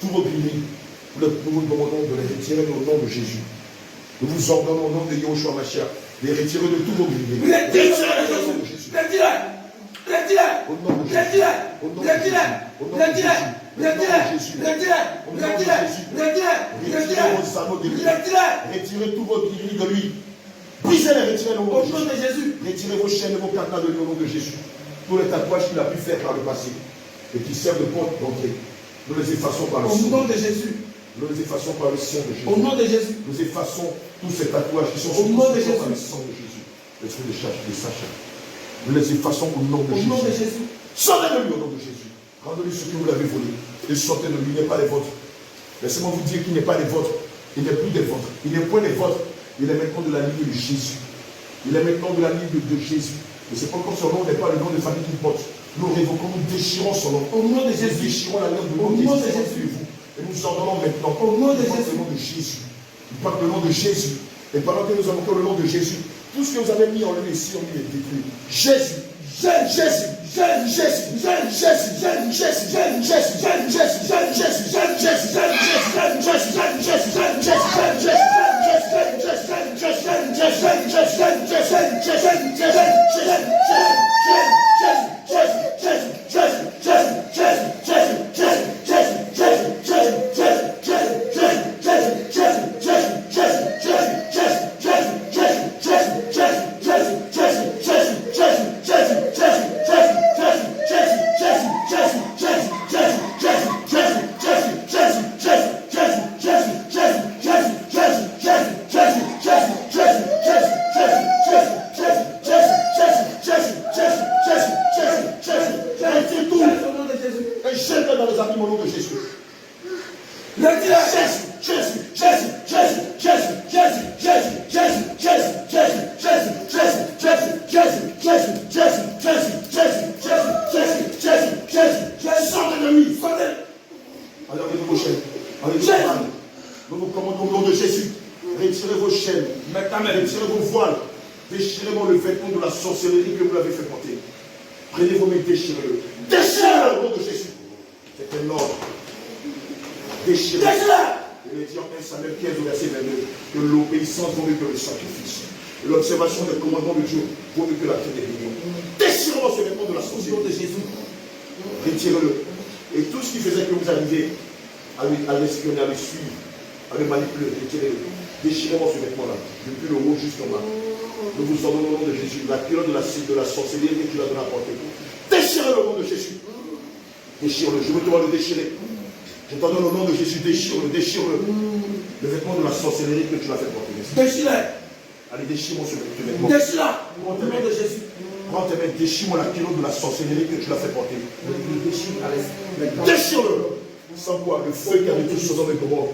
tous vos grilles. Nous vous demandons de les retirer au nom de Jésus. Nous vous ordonnons au nom de Yahushua Mashiach de les retirer de tous vos grilles. Retirez au nom de Jésus. Retirez au nom de Jésus. Au nom de Jésus. Au nom de Jésus. Retirez tous vos grilles de lui. Brisez-les, retirez au nom de Jésus. Retirez vos chaînes et vos cadenas de lui au nom de Jésus. Tous les tatouages qu'il a pu faire par le passé et qui servent de porte d'entrée, nous les effaçons par le sang. Au nom de Jésus. Nous les effaçons par le sang de Jésus. Au nom de Jésus. Nous effaçons tous ces tatouages qui sont sur par le sang de Jésus. L'esprit de Sacha. Nous les effaçons au nom de Jésus. Au nom de Jésus. Sortez-le lui au nom de Jésus. Rendez-lui ce que vous l'avez volé. Et sortez-le lui, il n'est pas les vôtres. Laissez-moi vous dire qu'il n'est pas les vôtres. Il n'est plus des vôtres. Il n'est point des vôtres. Il est maintenant de la ligne de Jésus. Il est maintenant de la ligne de Jésus. Et c'est pas comme son nom n'est pas le nom de famille qu'il porte. Nous révoquons, nous déchirons son nom. Au nom de Jésus. Nous déchirons la ligne de nom de Jésus. Et nous ordonnons maintenant. Au nom de Jésus. Le nom de Jésus. Il porte le nom de Jésus. Et pendant que nous avons le nom de Jésus, tout ce que vous avez mis en lui ici, on lui est détruit. Jésus. Jésus, Jésus, Jésus, Jésus, Jésus, Jésus, Nous vous commandons au nom de Jésus. Retirez vos chaînes, retirez vos voiles, déchirez-moi le vêtement de la sorcellerie que vous l'avez fait porter. Prenez vos mains, déchirez-le. Déchirez-le au nom de Jésus. C'est un ordre. Déchirez-le. Il est dit en 1 Samuel 15 au verset 22 que l'obéissance vaut mieux que le sacrifice. Et l'observation des commandements de Dieu vaut mieux que la fête des millions. Déchirez-moi ce vêtement de la sorcellerie de Jésus. Retirez-le. Et tout ce qui faisait que vous arriviez à l'espionner, à le suivre, à le manipuler, retirez-le. Déchirez-moi ce vêtement-là, depuis le haut jusqu'en bas. Nous vous ordonnons au nom de Jésus, la culotte de la sorcellerie que tu l'as donné à porter. Déchirez-le au nom de Jésus. Déchire-le, je veux te voir le déchirer. Je t'ordonne au nom de Jésus, déchire-le, déchire-le. Le vêtement de la sorcellerie que tu l'as fait porter. Déchire-le. Allez, déchire-moi ce vêtement. Déchire-le. Au nom de Jésus. Prends tes mains, déchire-moi la culotte de la sorcellerie que tu l'as fait porter. Déchire-le. Sans quoi, le feu qui a détruit Sodome et Gomorrhe,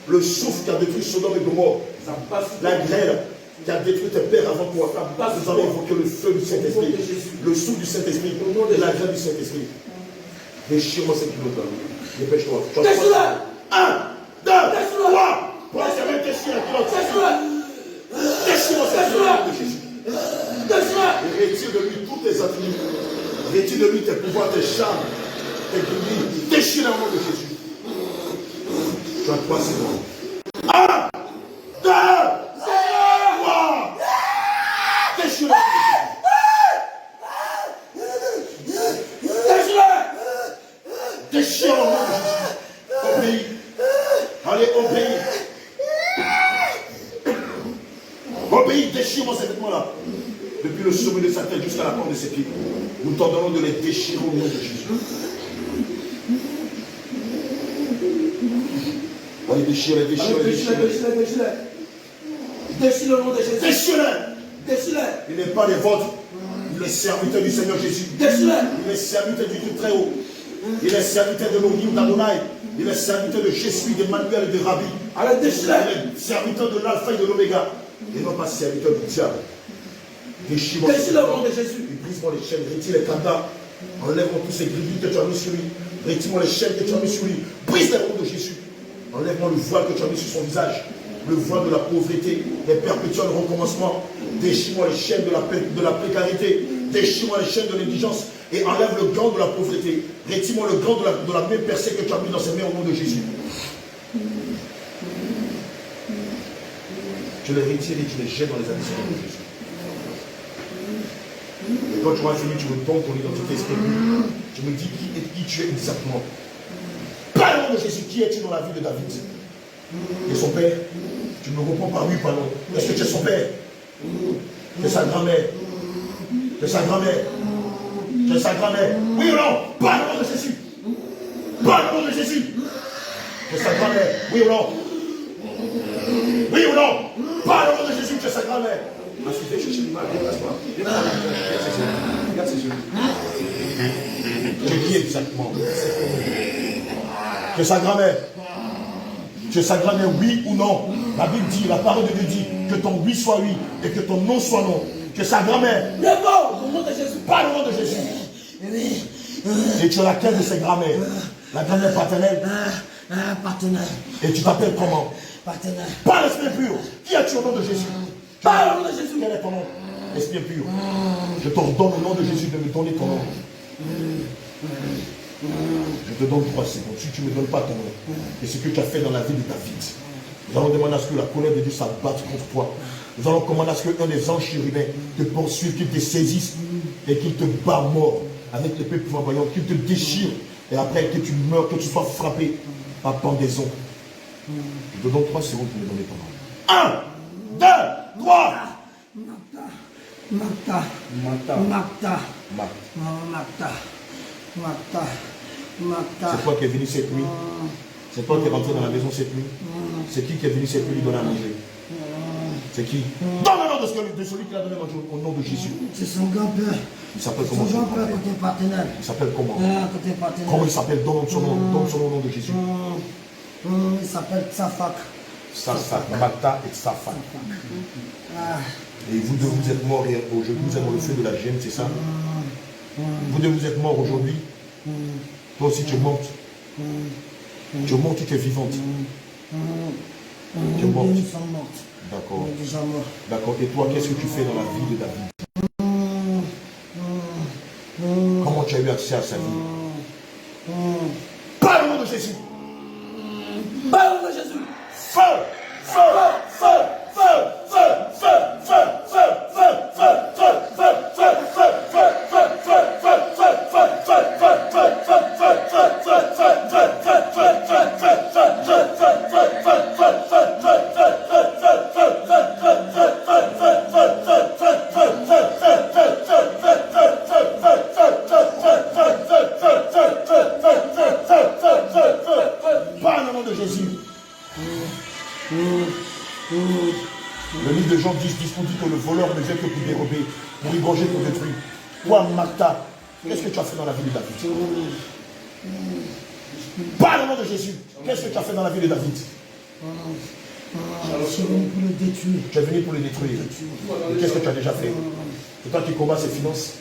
le souffle qui a détruit Sodome et Gomorrhe, la grêle qui a détruit tes pères avant toi, nous allons invoquer le feu du Saint-Esprit, le souffle du Saint-Esprit, et la grêle du Saint-Esprit. Déchire-moi cette culotte-là. Dépêche-toi. Déchire-la. 1, 2, 3. Prends tes mains, déchire la culotte. Déchire-moi cette culotte de Jésus. Et retire de lui tous tes attributs. Retire de lui tes pouvoirs, tes charmes. Déchire le nom de Jésus. Tu as 3 secondes. 1, 2, 3. Déchire le nom de Jésus. Déchire le nom de Jésus. Obéis. Allez, obéis. Obéis, déchire-moi ces vêtements-là. Depuis le sommet de sa tête jusqu'à la pointe de ses pieds. Nous t'ordonnons de les déchirer au nom de Jésus. Allez, déchire-les, déchire-les, déchire-les. Déchire le nom de Jésus. Déchire-les. Déchire-les. Il n'est pas les vôtres. Il est serviteur du Seigneur Jésus. Déchire-les. Il est serviteur du Tout Très Haut. Il est serviteur de l'Onim d'Adonai. Il est serviteur de Jésus, d'Emmanuel et de Rabbi. Allez, déchire-les. Il est serviteur de l'Alpha et de l'Oméga. Et non pas serviteur du diable. Déchire-moi le nom de Jésus. Brise-moi les chaînes, retire les cadenas. Enlève-moi tous ces grilles que tu as mis sur lui. Retire-moi les chaînes que tu as mis sur lui. Brise le nom de Jésus. Enlève-moi le voile que tu as mis sur son visage. Le voile de la pauvreté, des perpétuels recommencements. Déchire-moi les chaînes de la précarité. Déchire-moi les chaînes de l'indigence. et enlève le gant de la pauvreté. Retire-moi le gant de la main percée que tu as mis dans ses mains au nom de Jésus. Tu les retires et tu les jettes dans les abysses au nom de Jésus. Et quand tu auras fini, tu me donnes ton identité spirituelle. Tu me dis qui tu es exactement. Par le nom de Jésus, qui es-tu dans la vie de David? Et son père? Tu me réponds par oui, par non. Est-ce que tu es son père? Tu es sa grand-mère? Tu es sa grand-mère? Tu es sa grand-mère? Oui ou non? Par le nom de Jésus. Par le nom de Jésus. Tu es sa grand-mère? Oui ou non? Oui ou non? Par le nom de Jésus, tu es sa grand-mère. Parce que je cherche l'image, regarde ses yeux. Tu es qui exactement? Tu es sa grand-mère? Tu es sa grand-mère, oui ou non? La Bible dit, la parole de Dieu dit, que ton oui soit oui et que ton non soit non. Tu es sa grand-mère? Non, au nom de Jésus. Pas le nom de Jésus. Et tu es laquelle de ses grand-mères? La grand-mère paternelle? Partenaire. Et tu t'appelles comment? Partenaire. Pas l'esprit pur. Qui es-tu au nom de Jésus? Pas au nom de Jésus. Quel est ton nom? Esprit pur. Je t'ordonne au nom de Jésus de me donner ton nom. Je te donne 3 secondes. Si tu ne me donnes pas ton nom, et ce que tu as fait dans la vie de David, nous allons demander à ce que la colère de Dieu s'abatte contre toi. Nous allons commander à ce qu'un des anges chérubins te poursuive, qu'il te saisisse et qu'il te bat mort avec l'épée flamboyante, qu'il te déchire et après que tu meurs, que tu sois frappé par pendaison. Je te donne 3 secondes pour me donner ton nom. 1, 2, 3. Magda. C'est toi qui es venu cette nuit. C'est toi qui es rentré dans la maison cette nuit. C'est qui est venu cette nuit lui donner à manger? C'est qui? Dans le nom de celui qui a donné à manger au nom de Jésus. C'est son grand-père. Il s'appelle comment? Son grand-père côté partenaire. Il s'appelle comment? Côté partenaire. Comment il s'appelle? Donne son nom au nom de Jésus. Il s'appelle Tsafak. Magda et Tsafak. Et vous deux, vous êtes morts aujourd'hui, vous êtes dans le feu de la gemme, c'est ça? Vous deux, vous êtes morts aujourd'hui. Toi aussi, tu es morte. Tu es morte, tu es vivante. Tu es morte. Nous sommes mortes. D'accord. On est déjà morts. D'accord. Et toi, qu'est-ce que tu fais dans la vie de David? Comment tu as eu accès à sa vie? Par le nom de Jésus. Par le nom de Jésus. Feu! Feu! Feu! Feu! Feu! Feu! Feu! Feu! Feu! Feu! Feu! Feu! Par le nom de Jésus. Le livre de Jean 10 dispose que le voleur ne vient que pour dérober, pour égorger, pour détruire. Toi, Magda, qu'est-ce que tu as fait dans la vie de David? Par le nom de Jésus, qu'est-ce que tu as fait dans la vie de David? Je suis venu pour le détruire. Tu es venu pour le détruire. Et qu'est-ce que tu as déjà fait? C'est toi qui combats ses finances.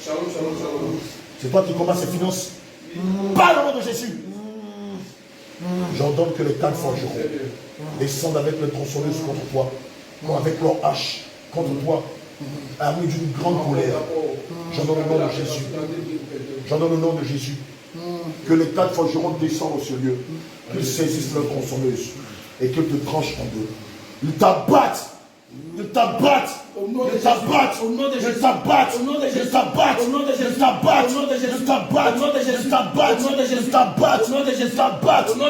C'est toi qui combats ses finances. Par le nom de Jésus. J'ordonne que les 4 forgerons descendent avec le tronçonneuse contre toi, avec leur hache contre toi, armés d'une grande colère. J'en donne le nom de Jésus. J'en donne le nom de Jésus. Que les 4 forgerons descendent au ce lieu, qu'ils saisissent leur tronçonneuse et qu'ils te tranchent en deux. Ils t'abattent. Ils t'abattent. Ils t'abattent. Ils t'abattent. Ils t'abattent. Ils t'abattent. Ils t'abattent. Ils t'abattent. Ils t'abattent. Ils t'abattent. Ils t'abattent. Ils t'abattent.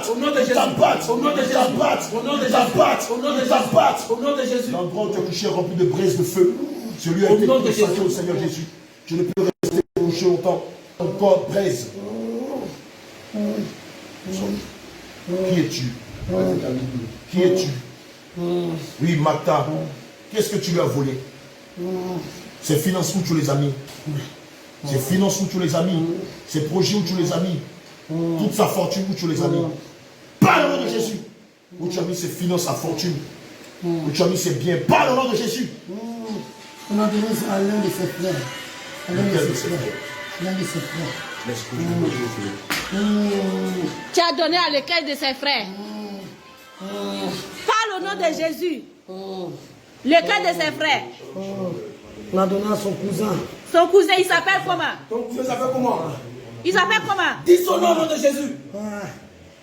Ils t'abattent. Ils t'abattent. Ils t'abattent. Au nom de Jésus. L'endroit où tu es couché rempli de braises de feu. Celui a été consacré au Seigneur Jésus. Tu ne peux rester couché longtemps. Ton corps braise. Qui es-tu? Qui es-tu? Oui, Magda, qu'est-ce que tu lui as volé? Ses finances où tu les as mis? Ses finances où tu les as mis? Ses projets où tu les as mis? Toute sa fortune où tu les as mis? Par le nom de Jésus. Où tu as mis ses finances, sa fortune? Où tu as mis ses biens? Par le nom de Jésus. On a donné ça à l'un de ses frères. Lequel de ses frères? L'un de ses frères. Tu as donné à lequel de ses frères? Parle au nom de Jésus. Lequel de ses frères? On a donné à son cousin. Son cousin, il s'appelle comment? Ton cousin s'appelle comment? Il s'appelle comment? Dis son nom au nom de Jésus.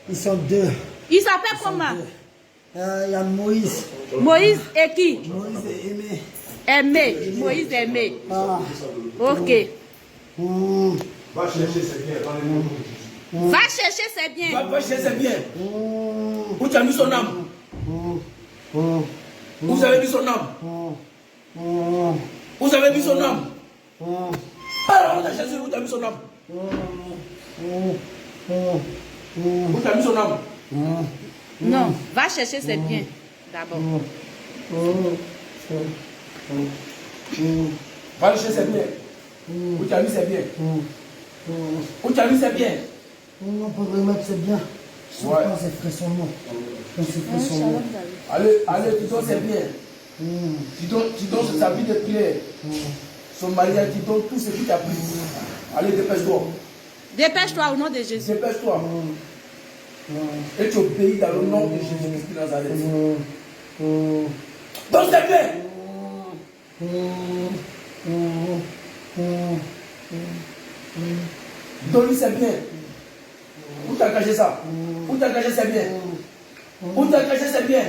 Ils sont deux. Il s'appelle comment? Il y a Moïse. Moïse et qui? Moïse et Aimé. Aimé. Moïse Aimé. Ok. Va chercher ses biens dans les noms de Jésus. Va chercher ses biens. Va chercher ses biens. Où tu as mis son âme? Où vous avez mis son âme? Où vous avez mis son âme? Alors, on a Jésus, où tu as mis son âme? Où tu as mis son âme? Non, va chercher ses biens d'abord. Va chercher ses biens. Où tu as mis ses biens? Où tu as mis ses biens? On peut remettre ses biens. Ouais. Quand ses frères sont morts. Quand ses frères sont morts. Allez, tu donnes ses biens. Tu donnes sa vie de prière. Son mariage, tu donnes tout ce qu'il t'a pris. Allez, dépêche-toi. Dépêche-toi au nom de Jésus. Dépêche-toi. Et tu obéis dans le nom de Jésus-Christ de Nazareth. Donne ses biens. Donne-lui ses biens. Où t'as caché ça? Où t'as caché ses biens? Où t'as caché ses biens?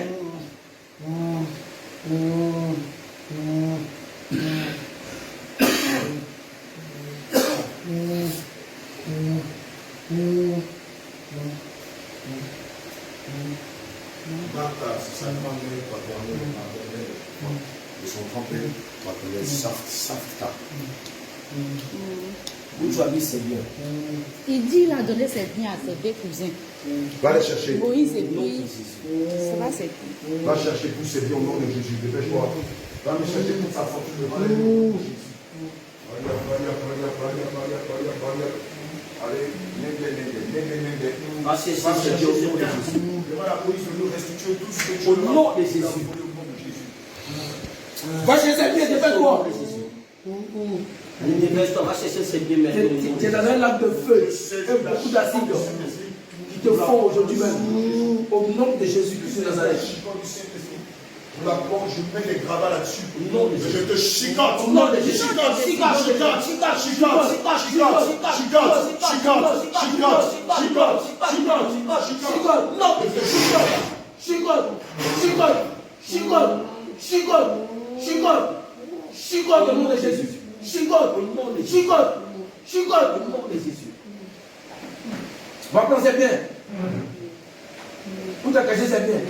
Martha, sa femme est patronelle, ils sont trempés, patronelle, Safta. Où tu as mis ses biens? Il dit qu'il a donné ses biens à ses deux cousins. Va les chercher. Moïse et puis, ça va c'est qui? Va chercher tous ces biens au nom de Jésus. Dépêche-toi. Va me chercher toute sa fortune devant les noms de Jésus. Allez, Va chercher ses biens au nom de Jésus. demande à la police de nous restituer tout ce que tu Au nom de Jésus. Va chercher ses biens, dépêche-toi. Allez, dépêche-toi, va chercher ses biens maintenant. Tu es dans un lac de feu et beaucoup d'acide qui te font aujourd'hui même. Au nom de Jésus-Christ de Nazareth. Pour la porte, je mets des gravats là-dessus. Non, mais je te chicote. Au nom de Jésus. Chicote au nom de Jésus. Chicote au nom de Jésus. Chicote au nom de Jésus. Va prendre ses biens. Où t'as caché ses biens?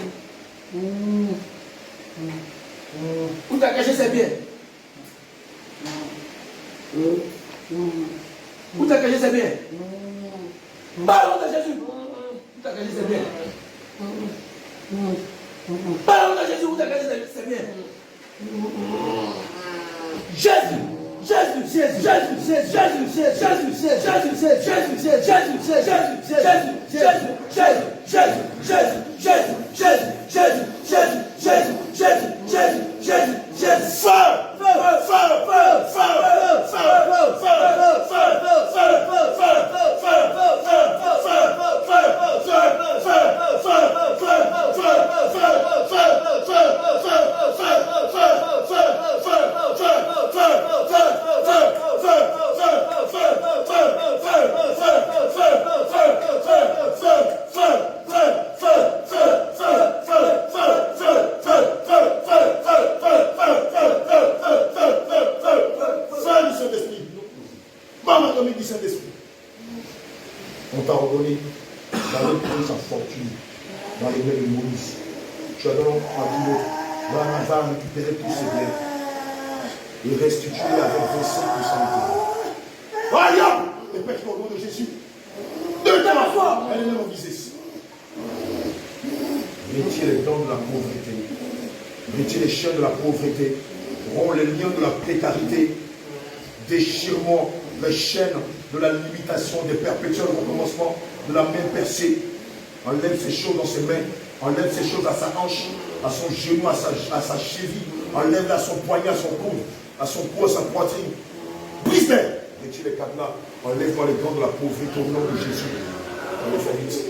Où t'as caché ses biens? Où t'as caché ses biens? Parle de Jésus. Où t'as caché ses biens? Parle de Jésus. Où t'as caché ses biens? Jésus. Jésus, Jésus, Jésus, Jésus, Jésus, Jésus, Jésus, Jésus, Jésus, Jésus, On t'a ordonné d'aller prendre sa fortune dans les mains de Moïse. Tu as donc dit, va récupérer tous ces biens et restituer avec 25% de tes. Alléluia! Dépêche-toi au nom de Jésus. De ta foi! Elle est là, visée. Retire les dents de la pauvreté. Retire les chaînes de la pauvreté. Romps les liens de la précarité. Déchire-moi les chaînes de la limitation, des perpétuels recommencements, de la main percée. Enlève ces choses dans ses mains. Enlève ces choses à sa hanche, à son genou, à sa cheville. Enlève à son poignet, à son coude, à son cou, à sa poitrine. Brise-les. Retire les cadenas. Enlève-moi les gants de la pauvreté au nom de Jésus. Allez, fais vite.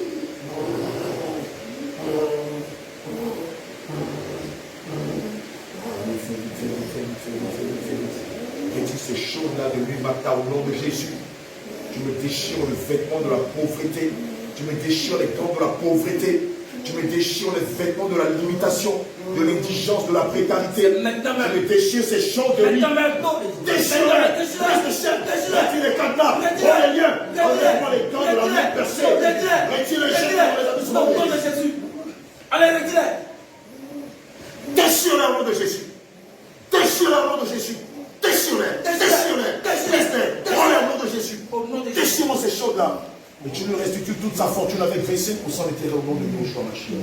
retire ces choses-là de lui maintenant au nom de Jésus. Tu me déchires le vêtement de la pauvreté. Tu me déchires les gants de la pauvreté. Tu me déchires les vêtements de la limitation, de l'indigence, de la précarité. Tu me déchires ces choses de lui. Déchire-les. Retire les cadenas. Prends les liens. Enlève-moi les gants de la main percée. Retire les chaînes dans les abusements. Au nom de Jésus. Allez, retirez. Déchire-les au nom de Jésus. Déchire-les au nom de Jésus. Déchire-les. Déchire-les. Prends-les au nom de Jésus. Déchire-moi ces choses-là. Et tu lui restitues toute sa fortune avec 25% d'intérêt au nom de Yeshua Mashiach.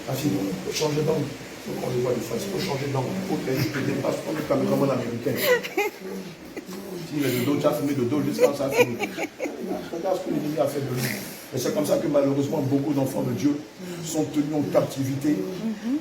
Ah, il faut changer d'angle. Il faut qu'on les voit de face. Il faut changer d'angle. Il faut que je te dépasse comme le caméraman américain. S'il est de dos, tu as fumé de dos jusqu'à ça a fini. Regarde ce que l'ennemi a fait de lui. Et c'est comme ça que malheureusement beaucoup d'enfants de Dieu sont tenus en captivité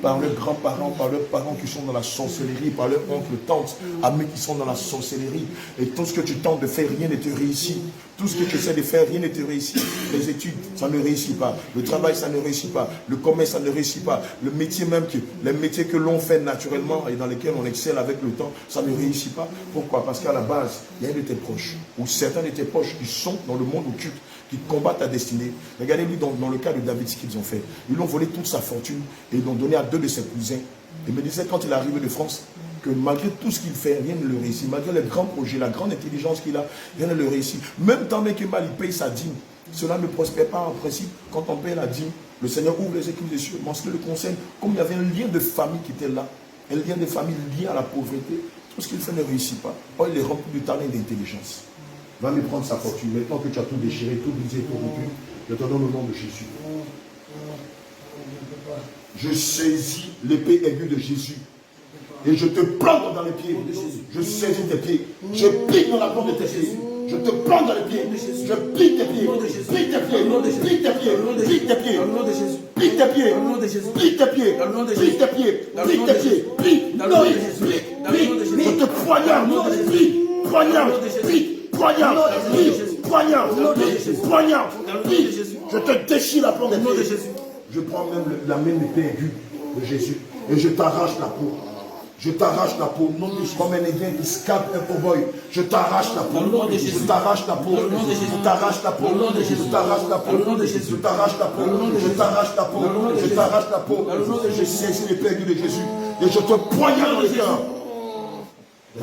par leurs grands-parents, par leurs parents qui sont dans la sorcellerie, par leurs oncles, tantes, amis qui sont dans la sorcellerie. Et tout ce que tu tentes de faire, rien ne te réussit. Tout ce que tu essaies de faire, rien ne te réussit. Les études, ça ne réussit pas. Le travail, ça ne réussit pas. Le commerce, ça ne réussit pas. Le métier même, les métiers que l'on fait naturellement et dans lesquels on excelle avec le temps, ça ne réussit pas. Pourquoi? Parce qu'à la base, il y a un de tes proches, ou certains de tes proches qui sont dans le monde occulte, qui combattent ta destinée. Regardez-lui dans le cas de David, ce qu'ils ont fait. Ils lui ont volé toute sa fortune et ils l'ont donné à 2 de ses cousins. Il me disait quand il est arrivé de France, que malgré tout ce qu'il fait, rien ne le réussit. Malgré les grands projets, la grande intelligence qu'il a, rien ne le réussit. Même tant que mal il paye sa dîme, cela ne prospère pas en principe. Quand on paye la dîme, le Seigneur ouvre les écluses des cieux. Mais en ce qui le concerne, comme il y avait un lien de famille qui était là, un lien de famille lié à la pauvreté, tout ce qu'il fait ne réussit pas. Or, il est rempli de talent et d'intelligence. Va lui prendre sa fortune. Maintenant que tu as tout déchiré, tout brisé, tout rompu, je te donne le nom de Jésus. Je saisis l'épée aiguë de Jésus. Et je te plante dans les pieds. Je saisis tes pieds. Je pique dans la porte de tes pieds. Je te plante dans les pieds. Je pique tes pieds. Pique tes pieds. Pique tes pieds. Pique tes pieds. Pique tes pieds. Pique tes pieds. Pique tes pieds. Pique tes pieds. Pique. Je te poignarde. Pique. Poignarde. Pique. Poignarde. Pique. Poignarde. Poignarde. Pique. Je te déchire la porte des pieds. Je prends même la même épée aiguë de Jésus. Et je t'arrache la peau. Je t'arrache la peau, comme un indien qui scape un cowboy. Je t'arrache la peau. Je t'arrache la peau. Je t'arrache la peau. Je t'arrache la peau. Je t'arrache la peau. Je t'arrache la peau. Je t'arrache la peau. Je saisis l'épée aiguë de Jésus. Et je te poignarde dans le cœur.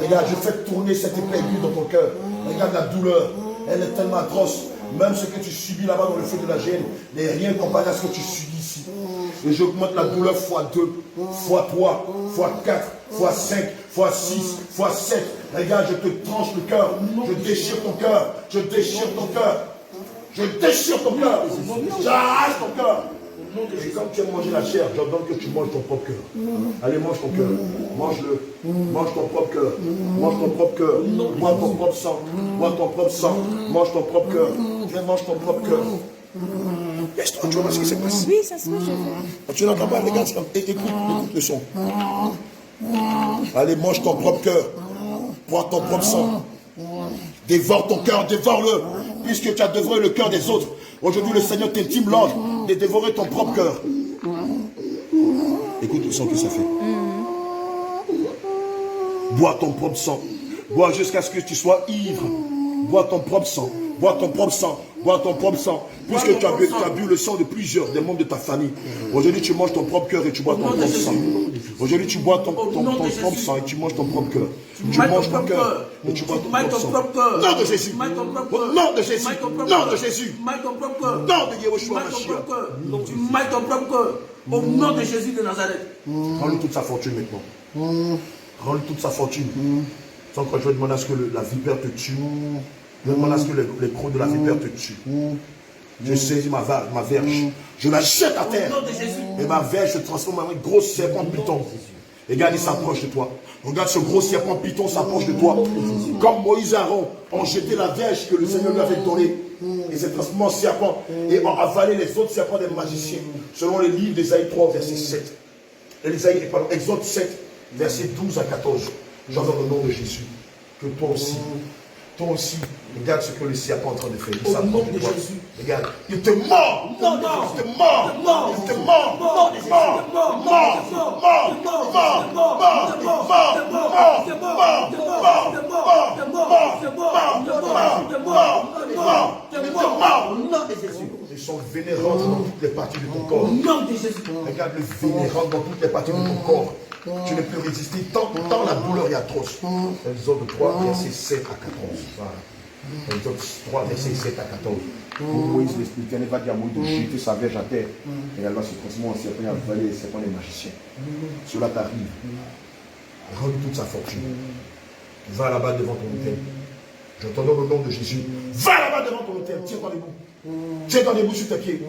Regarde, je fais tourner cette épée aiguë dans ton cœur. Regarde la douleur. Elle est tellement atroce. Même ce que tu subis là-bas dans le feu de la gêne n'est rien comparé à ce que tu subis ici. Et j'augmente la douleur fois 2, fois 3, fois 4, fois 5, fois 6, fois 7. Regarde, je te tranche le cœur. Je déchire ton cœur. Je déchire ton cœur. Je déchire ton cœur. J'arrache ton cœur. Et comme tu as mangé la chair, j'ordonne que tu manges ton propre cœur. Allez, mange ton cœur. Mange-le. Mange ton propre cœur. Mange ton propre cœur. Bois ton propre sang. Bois ton propre sang. Mange ton propre cœur. Viens, mange ton propre cœur. Laisse-toi, tu vois ce qui s'est passé. Oui, ça se fait, je vois. Tu n'entends pas, regarde, écoute le son. Allez, mange ton propre cœur. Bois ton propre sang. Dévore ton cœur, dévore-le. Puisque tu as dévoré le cœur des autres. Aujourd'hui, le Seigneur t'intime l'ordre de dévorer ton propre cœur. Écoute le son que ça fait. Bois ton propre sang. Bois jusqu'à ce que tu sois ivre. Bois ton propre sang. Bois ton propre sang. Bois ton propre sang. Puisque tu as bu le sang de plusieurs des membres de ta famille. Aujourd'hui, tu manges ton propre cœur et tu bois ton propre sang. Aujourd'hui, tu bois ton propre sang et tu manges ton propre cœur. Tu manges ton cœur et tu bois ton propre sang. Nom de Jésus. Nom de Jésus. Nom de Jésus. Nom de Yeshua Mashiach. Tu mailles ton propre cœur. Au nom de Jésus de Nazareth. Rends-lui toute sa fortune maintenant. Rends-lui toute sa fortune. Sans que je vais demander à ce que la vipère te tue. Je demande à ce que les crocs de la vipère te tuent. Je saisis ma verge. Je la jette à terre. Et ma verge se transforme en un gros serpent python. Et regarde, il s'approche de toi. Regarde, ce gros serpent python s'approche de toi. Comme Moïse et Aaron ont jeté la verge que le Seigneur lui avait donnée. Et s'est transformé en serpent. Et ont avalé les autres serpents des magiciens. Selon le livre d'Ésaïe 3, verset 7. Exode 7, verset 12 à 14. J'en donne le nom de Jésus. Que toi aussi, Toi aussi, regarde ce que le serpent est en train de faire. Au nom de Jésus. Regarde, il te mord. Non, Il te mord. Il te mord. Ils sont vénérants dans toutes les parties de ton corps. Au nom de Jésus. Regarde le vénérant dans toutes les parties de ton corps. Tu ne peux résister tant la douleur est atroce. Exode 3, verset 7 à 14. Voilà. Exode 3, verset 7 à 14. Moïse l'Éternel va dire à Moïse de jeter sa verge à terre. Et elle va se transformer en serpent et avaler les serpents des magiciens. Cela t'arrive. Rends toute sa fortune. Va là-bas devant ton autel. Je t'en donne au nom de Jésus. Va là-bas devant ton autel. Tiens-toi debout. Tiens-toi debout sur tes pieds.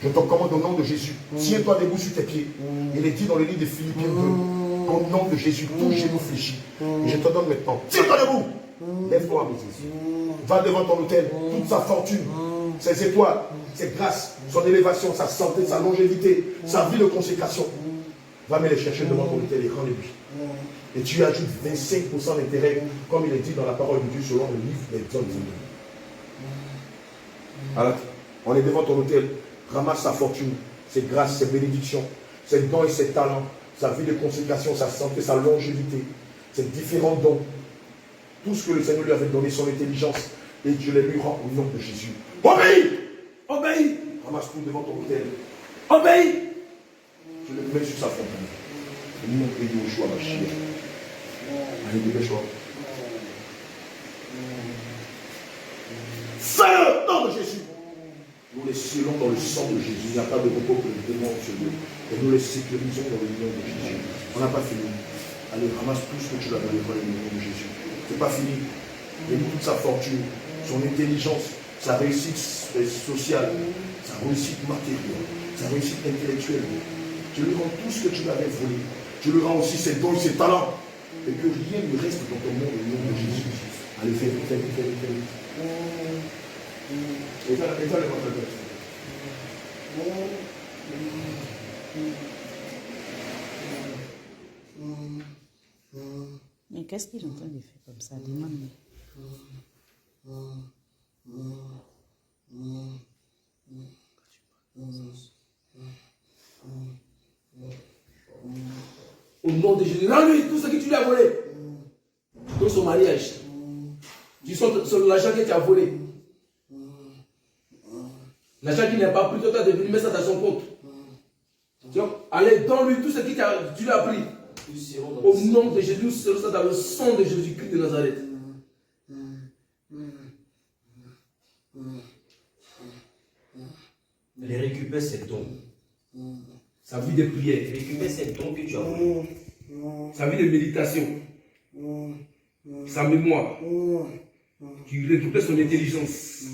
Je te commande au nom de Jésus. Tiens-toi debout sur tes pieds. Il est dit dans le livre de Philippiens 2. Au nom de Jésus, tout genou fléchit. Et je te donne maintenant. Tiens-toi debout. Lève-toi. Va devant ton autel. Toute sa fortune, ses étoiles, ses grâces, son élévation, sa santé, sa longévité, sa vie de consécration. Va me les chercher devant ton autel et rends-les-lui. Et tu ajoutes 25% d'intérêt, comme il est dit dans la parole de Dieu selon le livre d'Exode 22. Alors, on est devant ton autel. Ramasse sa fortune, ses grâces, ses bénédictions, ses dons et ses talents, sa vie de consécration, sa santé, sa longévité, ses différents dons. Tout ce que le Seigneur lui avait donné, son intelligence, et je les lui rends au nom de Jésus. Obéis! Obéis! Ramasse tout devant ton autel. Obéis! Je le mets sur sa fontaine. Le nom de Yoshua Mashiach. Allez, dépêche-toi. Feu! Nom de Jésus! Nous les scellons dans le sang de Jésus. Il n'y a pas de repos que nous démons sur Dieu. Et nous les sécurisons dans le nom de Jésus. On n'a pas fini. Allez, ramasse tout ce que tu as donné dans le nom de Jésus. Ce n'est pas fini. Il a toute sa fortune, son intelligence, sa réussite sociale, sa réussite matérielle, sa réussite intellectuelle. Tu lui rends tout ce que tu lui avais volé. Tu lui rends aussi ses dons, ses talents. Et que rien ne reste dans ton monde au nom de Jésus. Allez, fais vite, fais vite, fais vite, fais vite. Et ça, les mentalités. Mais qu'est-ce qu'il est en train de faire comme ça? Demande-moi. Au nom de Jésus, rends-lui tout ce que tu lui as volé. Dans son mariage. Tu son l'argent que tu as volé. L'argent qui n'est pas pris, toi tu as devenu, mets ça dans son compte. Donc, allez, donne-lui tout ce que tu lui as pris. Au nom de Jésus, nous serons ça dans le sang de Jésus-Christ de Nazareth. Il récupère ses dons. Sa vie de prière. Il récupère ses dons que tu as volés. Sa vie de méditation. Sa mémoire. Tu récupères son intelligence.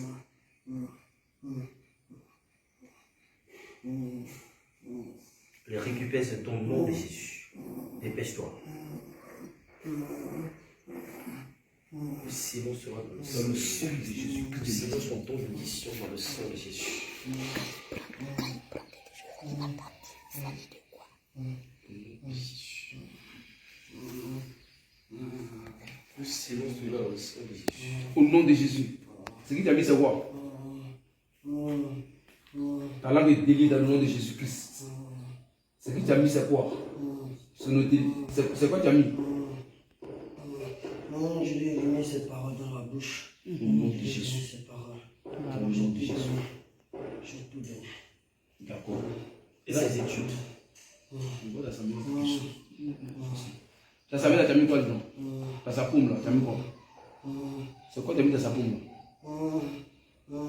Il récupère ses dons au nom de Jésus. Dépêche-toi. Le silence sera dans le sang de Jésus. Le silence son don de mission dans le sang de Jésus. Le silence sera dans le sang de Jésus. Au nom de Jésus. C'est qui t'a mis c'est quoi? Ta langue est déliée dans le nom de Jésus-Christ. C'est qui t'a mis c'est quoi? C'est quoi tu as mis? Non, je lui ai donné ces paroles dans la bouche. Au nom de Jésus. Ces paroles. Au nom de Jésus. J'ai tout donné. D'accord. Et ses études. Ça savait là, tu as mis quoi dedans? Dans sa paume là, tu as mis quoi? C'est quoi tu as mis dans sa paume là?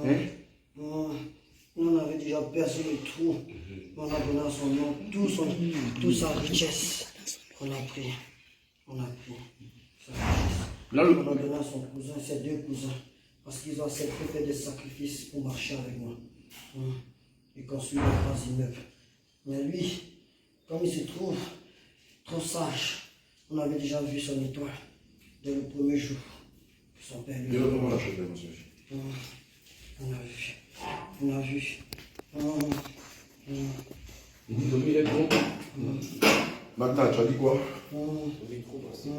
Hein? On avait déjà percé le trou. On a donné à son nom, toute sa richesse. On a pris. On a pris. Là, On a donné à son cousin, ses deux cousins. Parce qu'ils ont accepté de faire des sacrifices pour marcher avec moi. Et construire un grand immeuble. Mais lui, comme il se trouve trop sage, on avait déjà vu son étoile dès le premier jour. Son père lui. Comment la chose de monsieur? On a vu. On a vu. Ils ont mis les dons. Maintenant, tu as dit quoi? On met trop dans ses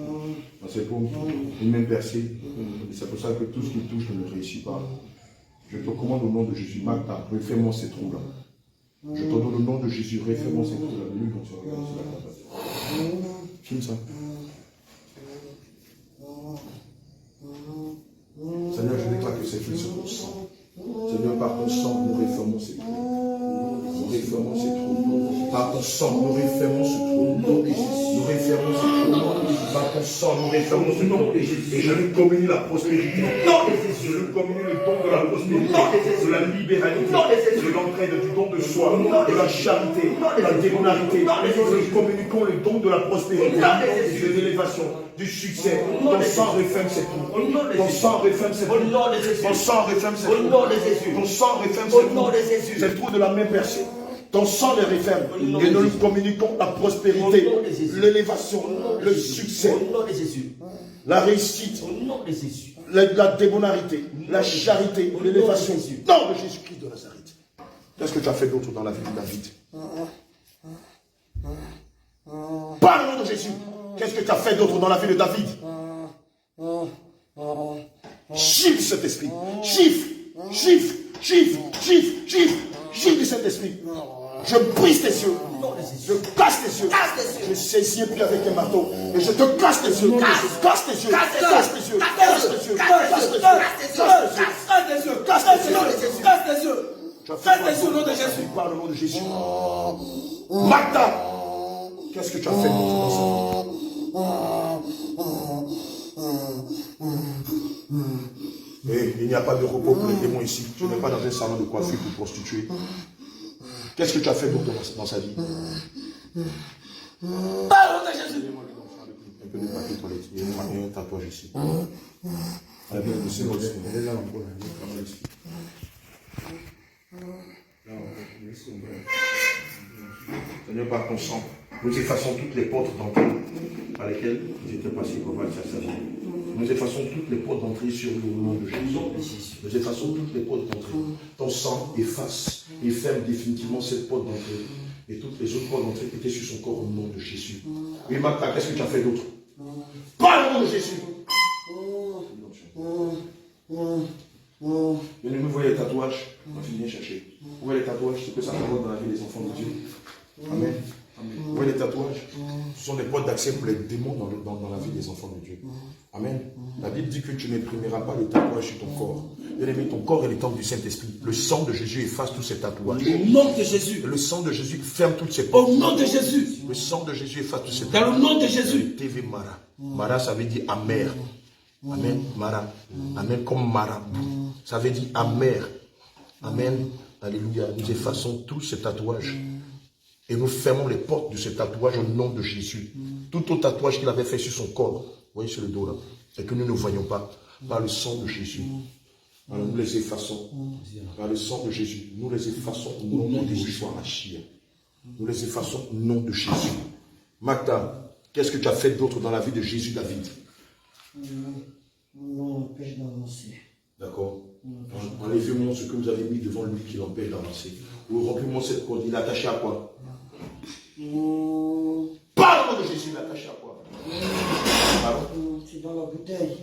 Parce c'est pour une même percée. C'est pour ça que tout ce qui touche ne réussit pas. Je te commande au nom de Jésus, Magda, refais-moi ces trous-là. Je te donne au nom de Jésus, refais-moi ces trous-là. Lui, comme ça, regarde, c'est la campagne. Filme ça. Seigneur, je déclare que ces fruits sont ton sang. Seigneur, par ton sang, nous refermons ces trous. Nous refermons ces trous. Par ton sang, nous refermons ce trou. Nous refermons ce trou. Par ton sang, nous refermons ce trou. Et je lui communie la prospérité. Je lui communie le don de la prospérité, de la libéralité, de l'entraide, du don de soi, de la charité, de la démonarité. Nous communiquons le don de la prospérité, de l'élévation, du succès. Ton sang referme ces trous. Ton sang referme ces trous. Ton sang referme ces trous. Ton sang referme ces trous. Ces trous de la main percée. Ton sang les referme. Et nous lui communiquons la prospérité, l'élévation, le succès, la réussite, la démonarité, la charité, l'élévation. Nom de Jésus-Christ de Nazareth. Qu'est-ce que tu as fait d'autre dans la vie de David? Par le nom de Jésus. Qu'est-ce que tu as fait d'autre dans la vie de David? Chiffre cet esprit. Chiffre du Saint-Esprit. Je brise tes yeux. Je casse tes yeux. Je saisis un pied avec un marteau. Et je te casse tes yeux. Casse tes yeux. Casse tes yeux. Casse tes yeux. Casse tes yeux. Casse tes yeux. Casse tes yeux. Casse tes yeux. Casse tes yeux au nom de Jésus. Par le nom de Jésus. Magda, qu'est-ce que tu as fait dans ça? Et il n'y a pas de repos pour les démons ici. Tu n'es pas dans un salon de coiffure pour prostituer. Qu'est-ce que tu as fait d'autre dans sa vie? Parle de Jésus. Un peu de papier toilette. Il y a un tatouage ici. Seigneur, par ton sang, nous effaçons toutes les portes d'entrée par lesquelles nous étions passés pour voir sa vie. Nous effaçons toutes les portes d'entrée sur le nom de Jésus. Nous effaçons toutes les portes d'entrée. Ton sang efface et ferme définitivement cette porte d'entrée. Et toutes les autres portes d'entrée étaient sur son corps au nom de Jésus. Oui, Magda, qu'est-ce que tu as fait d'autre? Par le nom de Jésus. Venez nous voir les tatouages. On va finir chercher. Vous voyez les tatouages, ce que ça provoque dans la vie des enfants de Dieu. Amen. Vous voyez les tatouages? Ce sont des portes d'accès pour les démons dans la vie des enfants de Dieu. Amen. La Bible dit que tu n'imprimeras pas les tatouages sur ton corps. Bien aimé, ton corps est le temple du Saint-Esprit. Le sang de Jésus efface tous ces tatouages. Au nom de Jésus. Le sang de Jésus ferme toutes ces portes. Au nom de Jésus. Le sang de Jésus efface tous ces portes. Dans le nom de Jésus. TV Mara. Mara, ça veut dire amer. Amen. Mara. Amen. Comme Mara. Ça veut dire amer. Amen. Alléluia. Nous effaçons tous ces tatouages. Et nous fermons les portes de ce tatouage au nom de Jésus. Tout autre tatouage qu'il avait fait sur son corps, vous voyez sur le dos là, et que nous ne voyons pas, par le sang de Jésus. Alors nous les effaçons. Par le sang de Jésus, nous les effaçons au nom de Jésus. Nous les effaçons au nom de Jésus. Magda, qu'est-ce que tu as fait d'autre dans la vie de Jésus David? Non, empêche d'avancer. D'accord. Enlevez-moi ce que vous avez mis devant lui qui l'empêche d'avancer. Ou remplis-moi cette corde. Il est attaché à quoi? Par le nom de Jésus, il est attaché à quoi? C'est dans la bouteille.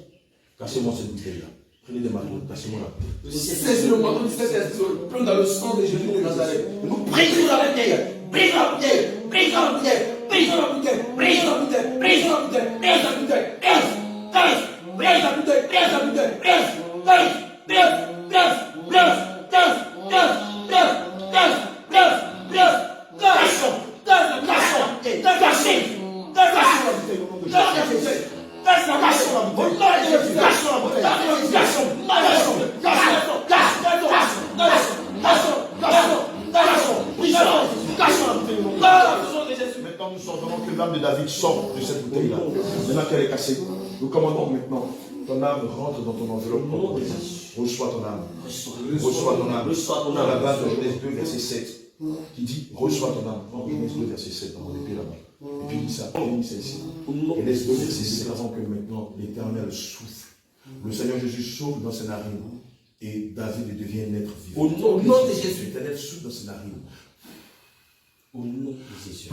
Cassez-moi cette bouteille-là. Prenez des marteaux, cassez-moi là. C'est le marteau du Saint-Esprit, plein dans le sang de Jésus de Nazareth. Brise la bouteille. Brise la bouteille. Brise la bouteille. Brise la bouteille. Brise la bouteille. Brise la bouteille. Brise la bouteille. Brise la bouteille. Brise la bouteille. Maintenant, nous ordonnons que l'âme de David sorte de cette bouteille-là. Maintenant qu'elle est cassée, nous commandons maintenant. Ton âme rentre dans ton enveloppe. Reçois ton âme. Reçois ton âme. Dans la base de Genèse 2, verset 7, qui dit reçois ton âme. Genèse 2, verset 7, dans mon épée là-bas. Et puis il dit ça, il dit ça ici. Genèse 2, verset 7, avant que maintenant l'Éternel souffle. Le Seigneur Jésus souffle dans ses narines. Et David devient un être vivant. Au nom de Jésus. L'Éternel souffle dans ses narines. Au nom de Jésus.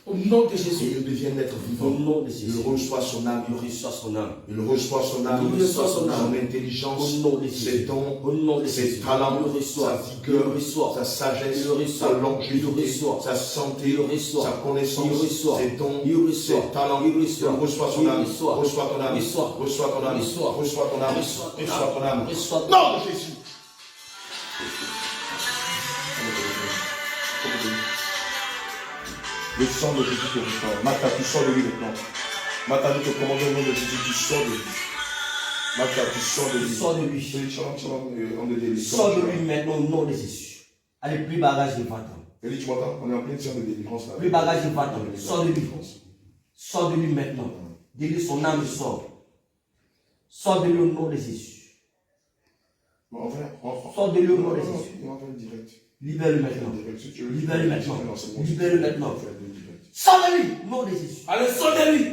Au nom de Jésus. Il devient être vivant. Au nom de Jésus. Il reçoit son âme. Il reçoit son âme. Il reçoit son âme. Il reçoit son âme. Son intelligence. Au nom de Jésus. Ses dons. Au nom de ses Jésus. talents. Il reçoit. Sa vigueur. Il reçoit. Sa sagesse. Il reçoit. Sa longévité. Il reçoit. Sa santé. Il reçoit. Sa connaissance. Il reçoit. Ses dons. Il reçoit. Ses talents. Il reçoit. Il reçoit son Il âme. reçoit. Reçoit ton âme. Reçoit. Reçoit ton âme. Reçoit. Reçoit ton âme. Reçoit. Reçoit ton âme. Reçoit. Non, Jésus. Le sang de Jésus te restaure. Mata, tu sors de lui maintenant. Mata, nous te commandons au nom de Jésus, tu sors de lui. Mata, tu sors de lui. Sors de lui. Sors de lui maintenant au nom de Jésus. Allez, plus bagage de 20 ans. Elie, tu m'entends? On est en pleine séance de délivrance là. Plus bagage de 20 ans. Sors de lui. Sors de lui maintenant. Dis-lui son âme sort. Sors de lui au nom de Jésus. Bon, Sors de lui au nom de Jésus. On va faire direct. Libère-le maintenant. Si tu veux, Libère-le maintenant. c'est Libère-le maintenant. direct. Sors de lui au nom de Jésus. Allez, sors de lui.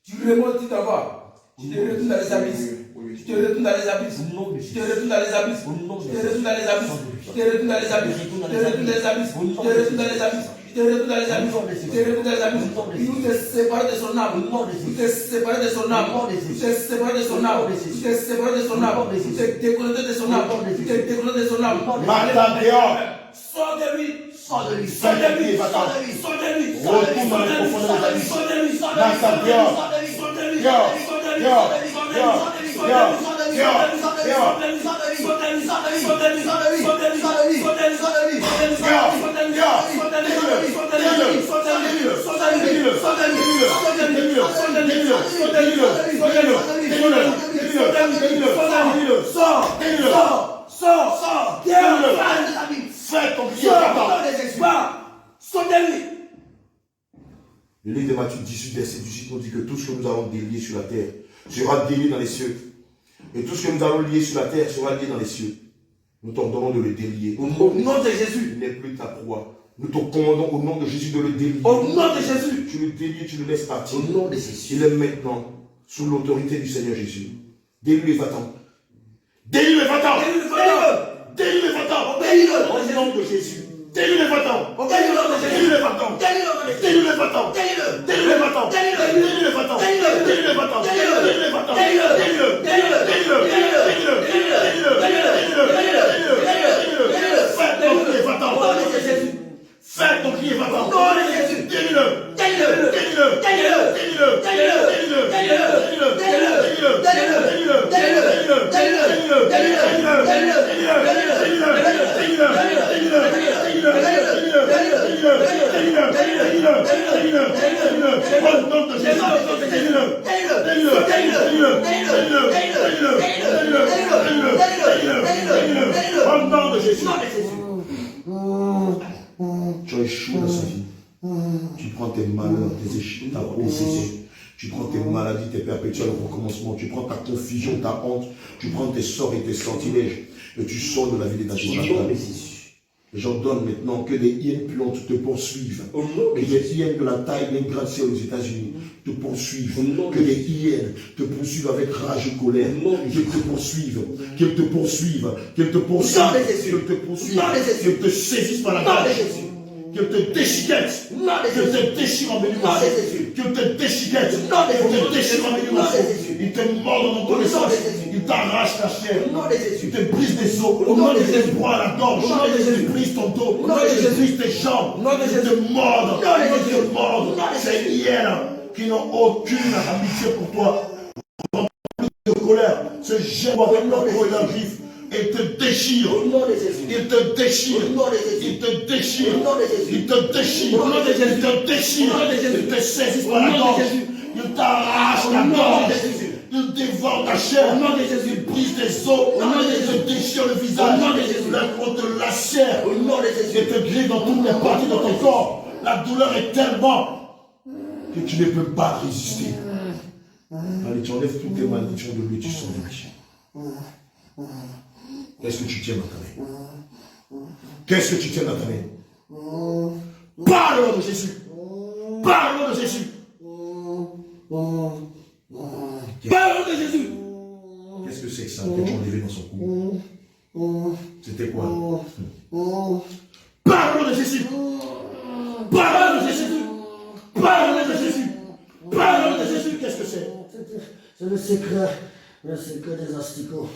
Tu remontes, tu t'en vas. Tu te retournes dans les abysses. Tu te retournes dans les abysses. Au nom de Tu te Jésus. retournes dans les abysses. Au nom de Tu te retournes dans les abysses. Jésus. Tu te retournes dans les abysses. Tu te retournes dans les abysses. Tu te retournes dans les abysses. Tu te retournes dans les abysses. Tu te retournes dans les abysses. Il nous te sépare de son âme. Il te sépare de son âme. Il te sépare de son âme. Il te sépare de son âme. Il te déconnecte de son âme. Il te déconnecte de son âme. Mata, dehors. Sors de lui. Sors de lui. Sors de lui. Va-t'en. Sors de lui. Retourne dans les profondeurs des abysses. Sors de lui. Sors de lui. Mata, dehors. Sors de lui. Dehors. Sors de lui. Dehors. Sors de lui. Dehors. Sors de lui. Dehors. Dehors. Dehors. Fais ton pied, Le livre de Matthieu 18, verset 18 nous dit que tout ce que nous allons délier sur la terre sera délié dans les cieux. Et tout ce que nous allons lier sur la terre sera lié dans les cieux. Nous t'ordonnons de le délier. Au nom de Jésus. Il n'est plus ta proie. Nous te commandons au nom de Jésus de le délier. Au nom de Jésus. Tu le délies, tu le laisses partir. Au nom de Jésus. Il est maintenant sous l'autorité du Seigneur Jésus. Délie-le, va-t'en. Délie-le, va-t'en. Délie-le, va-t'en. Au nom de Jésus. Délie-le, va-t'en. Délie-le, va-t'en. Délie-le, va-t'en. Délie-le, va-t'en. Délie-le, va-t'en. Délie-le, va-t'en. Délie-le, va-t'en. Fais ton pied, va-t'en. Délie-le. Au nom de Jésus. Tu as échoué dans sa vie. Tu prends tes malheurs, tes échecs, ta pauvreté. Tu prends tes maladies, tes perpétuels recommencements. Tu prends ta confusion, ta honte. Tu prends tes sorts et tes sortilèges. Et tu sors de la vie des nations. J'ordonne maintenant que des hyènes puantes te poursuivent. Que des hyènes de la taille d'un gratte-ciel aux États-Unis te poursuivent. Que des hyènes te poursuivent avec rage et colère. Qu'elles te poursuivent. Qu'elles te poursuivent. Qu'elles te poursuivent. Qu'elles te poursuivent. Qu'elles te saisissent par la gorge. Qu'elles te déchiquettent. Qu'elles te déchirent en bénissant. Qu'elles te déchiquettent. Qu'elles te déchirent en bénissant. Ils te mordent dans ton essence. Ils t'arrachent ta chair. Ils te brisent des os. Ils te broient la gorge. Ils te brisent ton dos. Ils te brisent tes jambes. Ils te mordent. Ils te mordent. Ces hyènes qui n'ont aucune amitié pour toi. Remplis de colère. Se jettent avec leur gros et leur griffe. Il te déchire. Il te déchire. Il te déchire. Il te déchire. Il te déchire. Il te saisit par la gorge. Il t'arrache la gorge. Il dévore ta chair. Il brise tes os. Il te déchire le visage. Il te lacère. Il te grille dans toutes les parties de ton corps. La douleur est tellement que tu ne peux pas résister. Allez, tu enlèves toutes tes malédictions de lui, tu sors de lui. Qu'est-ce que tu tiens dans ta main? Qu'est-ce que tu tiens dans ta main? Parle au nom de Jésus. Parle au nom de Jésus. Parle au nom de Jésus. Qu'est-ce que c'est que ça que tu as enlevé dans son cou? C'était quoi? Parle au nom de Jésus. Parle au nom de Jésus. C'est le secret des asticots.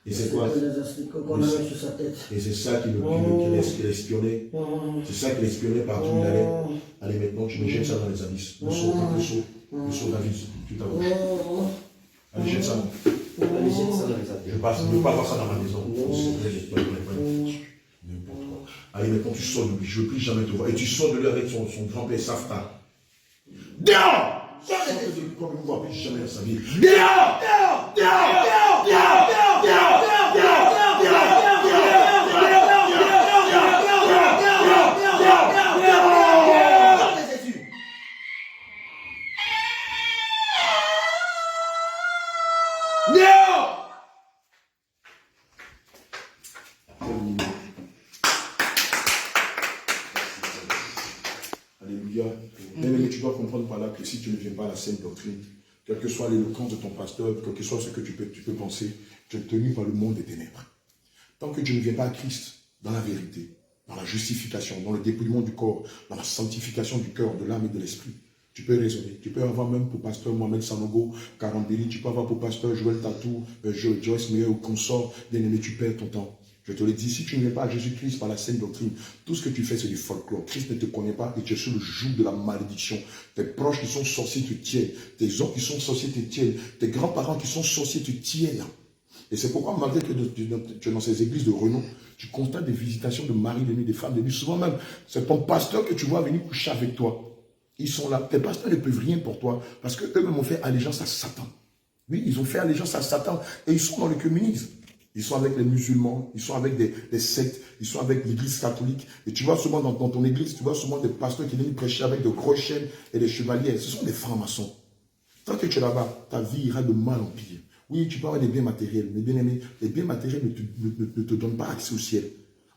Et c'est quoi? Les asticots qu'on a sur sa tête. Et c'est ça qu'il espionnait. C'est ça qu'il espionnait partout où il allait. Allez, maintenant, tu me jettes ça dans les abysses. Le saut, David, tu t'approches. Allez, jette ça. Allez, jette ça dans les abysses. Je ne veux pas voir ça dans ma maison. Allez, maintenant, tu sors de lui. Je ne veux plus jamais te voir. Et tu sors de lui avec son grand-père Safta. Dehors! Sors de lui comme il ne voit plus jamais dans sa vie. Dehors! Dehors! Dehors! Dehors! Dehors! Alléluia. Mais tu dois comprendre par là que si tu ne viens pas à la saine doctrine, quelle que soit l'éloquence de ton pasteur, quel que soit ce que tu peux penser, tu es tenu par le monde des ténèbres. Tant que tu ne viens pas à Christ, dans la vérité, dans la justification, dans le dépouillement du corps, dans la sanctification du cœur, de l'âme et de l'esprit, tu peux raisonner. Tu peux avoir même pour pasteur Mohamed Sanogo, Karambeli, tu peux avoir pour pasteur Joël Tatou, Joyce Meyer ou consort, bien aimé, tu perds ton temps. Je te le dis, si tu ne viens pas à Jésus-Christ par la saine doctrine, tout ce que tu fais, c'est du folklore. Christ ne te connaît pas et tu es sur le joug de la malédiction. Tes proches qui sont sorciers te tiennent. Tes oncles qui sont sorciers te tiennent. Tes grands-parents qui sont sorciers te tiennent. Et c'est pourquoi, malgré que tu es dans ces églises de renom, tu constates des visitations de maris de nuit, des femmes de nuit. Souvent même, c'est ton pasteur que tu vois venir coucher avec toi. Ils sont là. Tes pasteurs ne peuvent rien pour toi parce qu'eux-mêmes ont fait allégeance à Satan. Oui, ils ont fait allégeance à Satan et ils sont dans le communisme. Ils sont avec les musulmans, ils sont avec des sectes, ils sont avec l'église catholique. Et tu vois souvent dans ton église, tu vois souvent des pasteurs qui viennent prêcher avec de gros chaînes et des chevaliers. Ce sont des francs-maçons. Tant que tu es là-bas, ta vie ira de mal en pire. Oui, tu peux avoir des biens matériels, mais bien aimé, les biens matériels ne te donnent pas accès au ciel.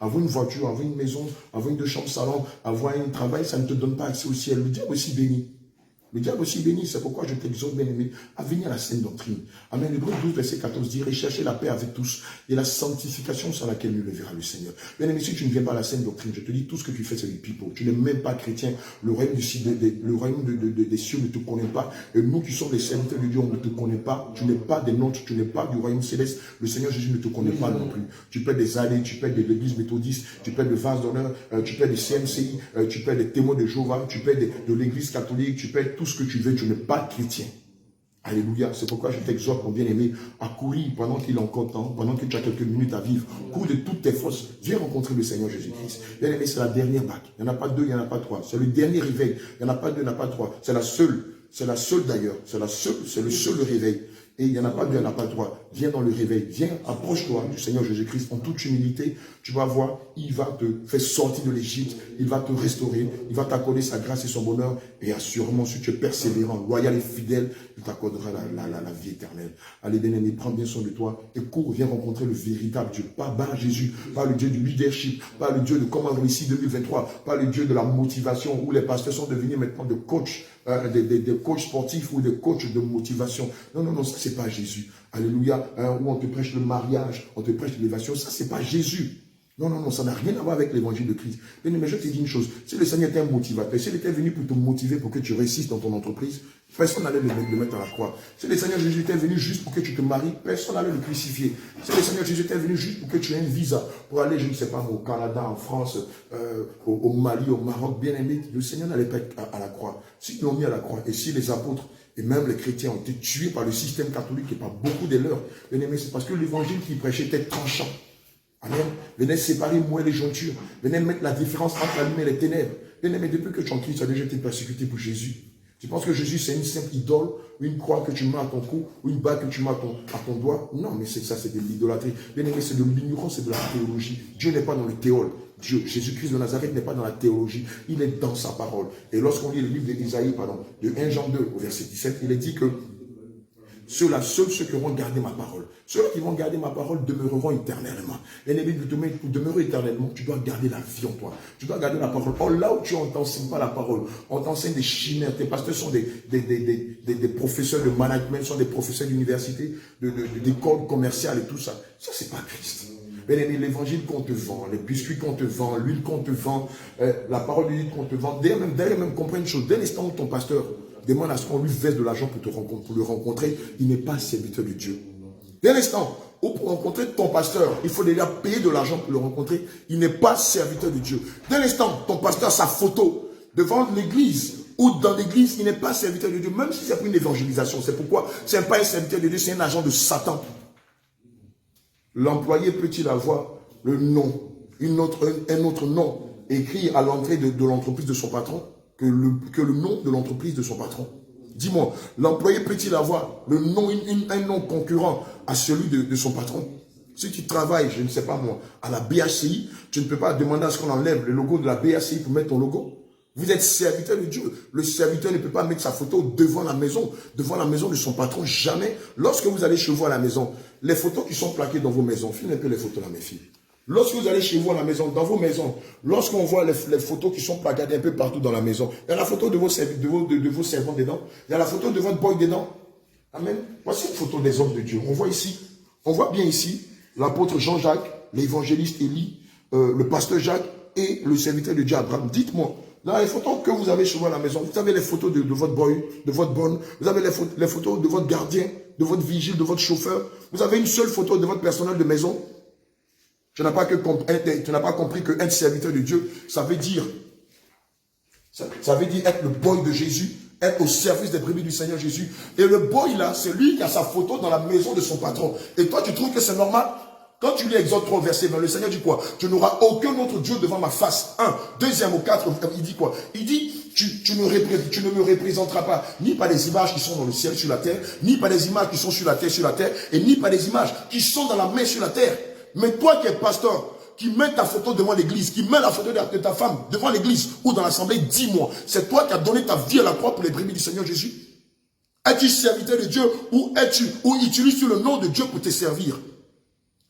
Avoir une voiture, avoir une maison, avoir une 2 chambres salon, avoir un travail, ça ne te donne pas accès au ciel. Le diable aussi béni. Le diable aussi béni, c'est pourquoi je t'exhorte, bien-aimé, à venir à la saine doctrine. Amen. L'Hébreu 12, verset 14 dit, recherchez la paix avec tous et la sanctification sur laquelle nous le verra le Seigneur. Bien-aimé, si tu ne viens pas à la saine doctrine, je te dis, tout ce que tu fais, c'est du pipeau. Tu n'es même pas chrétien. Le royaume des cieux ne te connaît pas. Et nous qui sommes les serviteurs de Dieu, on ne te connaît pas. Tu n'es pas des nôtres, tu n'es pas du royaume céleste. Le Seigneur Jésus ne te connaît pas non plus. Tu peux des allées, tu peux de l'église méthodiste, tu peux de vase d'honneur, tu peux des CMCI, tu peux des témoins de Jéhovah, tu peux de l'église catholique, tu peux tout ce que tu veux, tu n'es pas chrétien. Alléluia. C'est pourquoi je t'exhorte, mon bien-aimé, à courir pendant qu'il est encore temps, pendant que tu as quelques minutes à vivre. Cours de toutes tes forces. Viens rencontrer le Seigneur Jésus-Christ. Bien-aimé, c'est la dernière bague. Il n'y en a pas 2, il n'y en a pas 3. C'est le dernier réveil. Il n'y en a pas 2, il n'y en a pas 3. C'est la seule. C'est la seule d'ailleurs. C'est le seul réveil. Et il n'y en a pas 2, il n'y en a pas 3. Viens dans le réveil. Viens, approche-toi du Seigneur Jésus-Christ en toute humilité. Tu vas voir, il va te faire sortir de l'Égypte. Il va te restaurer. Il va t'accorder sa grâce et son bonheur. Et assurément, si tu es persévérant, loyal et fidèle, il t'accordera la vie éternelle. Allez, bien-aimé, prends bien soin de toi. Et cours, viens rencontrer le véritable Dieu. Pas Bar Jésus, pas le Dieu du leadership, pas le Dieu de comment réussir 2023, pas le Dieu de la motivation où les pasteurs sont devenus maintenant de coachs. Des coachs sportifs ou des coachs de motivation. Non, non, non, ça c'est pas Jésus. Alléluia. Où on te prêche le mariage, on te prêche l'élévation. Ça c'est pas Jésus. Non, non, non, ça n'a rien à voir avec l'évangile de Christ. Mais je te dis une chose, si le Seigneur était un motivateur, s'il était venu pour te motiver pour que tu réussisses dans ton entreprise, personne n'allait le mettre à la croix. Si le Seigneur Jésus était venu juste pour que tu te maries, personne n'allait le crucifier. Si le Seigneur Jésus était venu juste pour que tu aies un visa pour aller, je ne sais pas, au Canada, en France, au Mali, au Maroc, bien aimé, le Seigneur n'allait pas être à la croix. S'ils l'ont mis à la croix, et si les apôtres et même les chrétiens ont été tués par le système catholique et par beaucoup de leurs, bien aimé, c'est parce que l'évangile qu'ils prêchaient était tranchant. Amen. Venez séparer moi et les jointures. Venez mettre la différence entre la lumière et les ténèbres. Bien aimé, depuis que tu es en Christ, tu as déjà été persécuté pour Jésus. Tu penses que Jésus, c'est une simple idole, ou une croix que tu mets à ton cou, ou une bague que tu mets à ton doigt? Non, mais ça, c'est de l'idolâtrie. Bien aimé, c'est de l'ignorance, c'est de la théologie. Dieu n'est pas dans le théol. Dieu, Jésus-Christ de Nazareth n'est pas dans la théologie. Il est dans sa parole. Et lorsqu'on lit le livre d'Ésaïe, de 1 Jean 2, au verset 17, il est dit que ceux-là, seuls ceux qui auront gardé ma parole. Ceux qui vont garder ma parole demeureront éternellement. Et pour demeurer éternellement, tu dois garder la vie en toi. Tu dois garder la parole. Or, là où tu n'enseignes pas la parole, on t'enseigne des chimères. Tes pasteurs sont des professeurs de management, sont des professeurs d'université, d'école commerciale et tout ça. Ça, c'est pas Christ. L'évangile qu'on te vend, les biscuits qu'on te vend, l'huile qu'on te vend, la parole de Dieu qu'on te vend. D'ailleurs même comprends une chose. Dès l'instant où ton pasteur demande à ce qu'on lui verse de l'argent pour le rencontrer, il n'est pas serviteur de Dieu. Dès l'instant où pour rencontrer ton pasteur, il faut déjà payer de l'argent pour le rencontrer, il n'est pas serviteur de Dieu. Dès l'instant, ton pasteur, sa photo devant l'église ou dans l'église, il n'est pas serviteur de Dieu, même si c'est pour une évangélisation. C'est pourquoi ce n'est pas un serviteur de Dieu, c'est un agent de Satan. L'employé peut-il avoir le nom, un autre nom écrit à l'entrée de l'entreprise de son patron que le nom de l'entreprise de son patron? Dis-moi, l'employé peut-il avoir le nom, un nom concurrent à celui de son patron? Si tu travailles, je ne sais pas moi, à la BHCI, tu ne peux pas demander à ce qu'on enlève le logo de la BHCI pour mettre ton logo. Vous êtes serviteur de Dieu. Le serviteur ne peut pas mettre sa photo devant la maison de son patron, jamais. Lorsque vous allez chez vous à la maison, les photos qui sont plaquées dans vos maisons, filmez un peu les photos là, mes filles. Lorsque vous allez chez vous à la maison, dans vos maisons, lorsqu'on voit les photos qui sont placardées un peu partout dans la maison, il y a la photo de vos servants dedans, il y a la photo de votre boy dedans. Amen. Voici une photo des hommes de Dieu. On voit bien ici l'apôtre Jean-Jacques, l'évangéliste Élie, le pasteur Jacques et le serviteur de Dieu Abraham. Dites-moi, dans les photos que vous avez chez vous à la maison, vous avez les photos de votre boy, de votre bonne, vous avez les photos de votre gardien, de votre vigile, de votre chauffeur. Vous avez une seule photo de votre personnel de maison. Tu n'as pas compris qu'être serviteur de Dieu, ça veut dire être le boy de Jésus, être au service des brebis du Seigneur Jésus. Et le boy là, c'est lui qui a sa photo dans la maison de son patron. Et toi, tu trouves que c'est normal? Quand tu lis Exode 3, verset 20, le Seigneur dit quoi? Tu n'auras aucun autre Dieu devant ma face. 1. Deuxième au 4, il dit quoi? Il dit, tu ne me représenteras pas, ni par les images qui sont dans le ciel sur la terre, ni par les images qui sont sur la terre, et ni par les images qui sont dans la main sur la terre. Mais toi qui es pasteur, qui met ta photo devant l'église, qui met la photo de ta femme devant l'église ou dans l'assemblée, dis-moi, c'est toi qui as donné ta vie à la croix pour les brebis du Seigneur Jésus? Es-tu serviteur de Dieu ou utilises-tu le nom de Dieu pour te servir?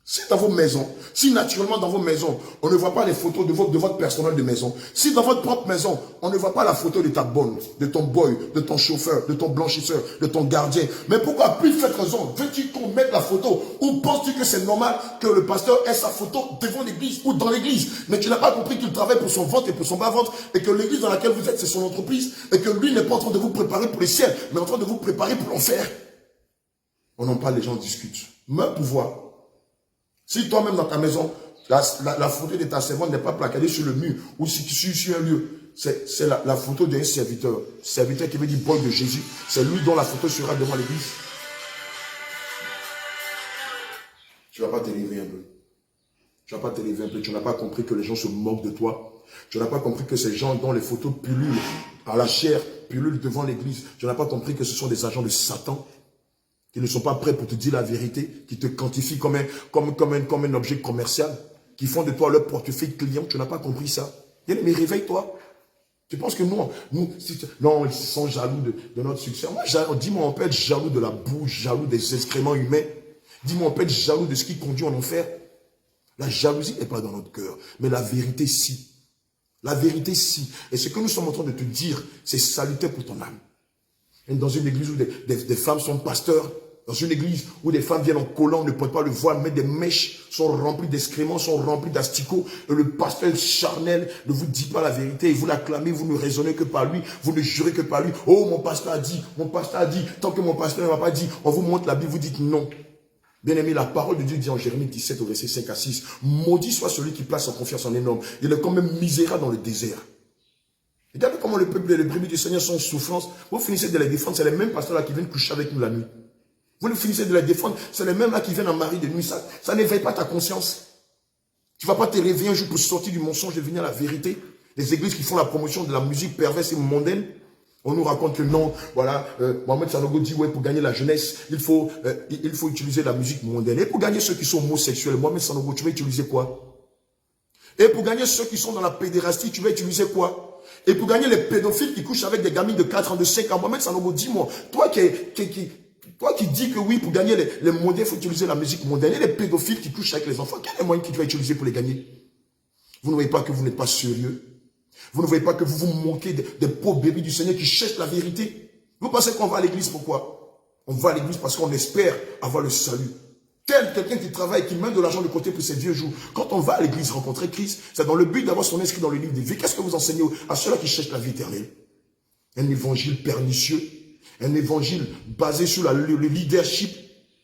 Si dans vos maisons, si naturellement dans vos maisons, on ne voit pas les photos de votre personnel de maison, si dans votre propre maison, on ne voit pas la photo de ta bonne, de ton boy, de ton chauffeur, de ton blanchisseur, de ton gardien, mais pourquoi plus cette raison, veux-tu qu'on mette la photo, ou penses-tu que c'est normal que le pasteur ait sa photo devant l'église ou dans l'église, mais tu n'as pas compris qu'il travaille pour son ventre et pour son bas-ventre, et que l'église dans laquelle vous êtes, c'est son entreprise, et que lui n'est pas en train de vous préparer pour les ciels, mais en train de vous préparer pour l'enfer. On en parle, les gens discutent. Même pouvoir. Si toi-même dans ta maison, la photo de ta servante n'est pas placardée sur le mur ou sur un lieu, c'est la photo d'un serviteur. Serviteur qui veut dire boy de Jésus. C'est lui dont la photo sera devant l'église. Tu ne vas pas t'élever un peu. Tu ne vas pas t'élever un peu. Tu n'as pas compris que les gens se moquent de toi. Tu n'as pas compris que ces gens dont les photos pullulent à la chair, pullulent devant l'église. Tu n'as pas compris que ce sont des agents de Satan. Qui ne sont pas prêts pour te dire la vérité, qui te quantifient comme un objet commercial, qui font de toi leur portefeuille client. Tu n'as pas compris ça. Mais réveille-toi. Tu penses que non, ils sont jaloux de notre succès. Dis-moi, on peut être jaloux de la boue, jaloux des excréments humains. Dis-moi, on peut être jaloux de ce qui conduit en enfer. La jalousie n'est pas dans notre cœur, mais la vérité, si. La vérité, si. Et ce que nous sommes en train de te dire, c'est salutaire pour ton âme. Et dans une église où des femmes sont pasteurs, dans une église où des femmes viennent en collant, ne portent pas le voile, mettent des mèches, sont remplies d'excréments, sont remplies d'asticots, et le pasteur charnel ne vous dit pas la vérité, et vous l'acclamez, vous ne raisonnez que par lui, vous ne jurez que par lui. Oh, mon pasteur a dit, tant que mon pasteur ne m'a pas dit, on vous montre la Bible, vous dites non. Bien aimé, la parole de Dieu dit en Jérémie 17 au verset 5 à 6, maudit soit celui qui place sa confiance en un homme, il est quand même misérable dans le désert. Regardez comment le peuple et les brebis du Seigneur sont en souffrance. Vous finissez de les défendre, c'est les mêmes pasteurs là qui viennent coucher avec nous la nuit. Vous finissez de les défendre, c'est les mêmes là qui viennent en mari de nuit. Ça n'éveille pas ta conscience. Tu ne vas pas te réveiller un jour pour sortir du mensonge et venir à la vérité. Les églises qui font la promotion de la musique perverse et mondaine, on nous raconte que non, voilà, Mohamed Sanogo dit, ouais, pour gagner la jeunesse, il faut utiliser la musique mondaine. Et pour gagner ceux qui sont homosexuels, Mohamed Sanogo, tu vas utiliser quoi? Et pour gagner ceux qui sont dans la pédérastie, tu vas utiliser quoi? Et pour gagner les pédophiles qui couchent avec des gamines de 4 ans, de 5 ans, Mohamed Sanogo, dis-moi, toi qui dis que oui, pour gagner les mondains, il faut utiliser la musique mondaine, et les pédophiles qui couchent avec les enfants, quel est le moyen que tu vas utiliser pour les gagner? Vous ne voyez pas que vous n'êtes pas sérieux? Vous ne voyez pas que vous vous moquez des pauvres bébés du Seigneur qui cherchent la vérité? Vous pensez qu'on va à l'église pourquoi? On va à l'église parce qu'on espère avoir le salut. Quelqu'un qui travaille, qui met de l'argent de côté pour ses vieux jours. Quand on va à l'église rencontrer Christ, c'est dans le but d'avoir son inscrit dans le livre de vie. Qu'est-ce que vous enseignez à ceux-là qui cherchent la vie éternelle? Un évangile pernicieux. Un évangile basé sur le leadership.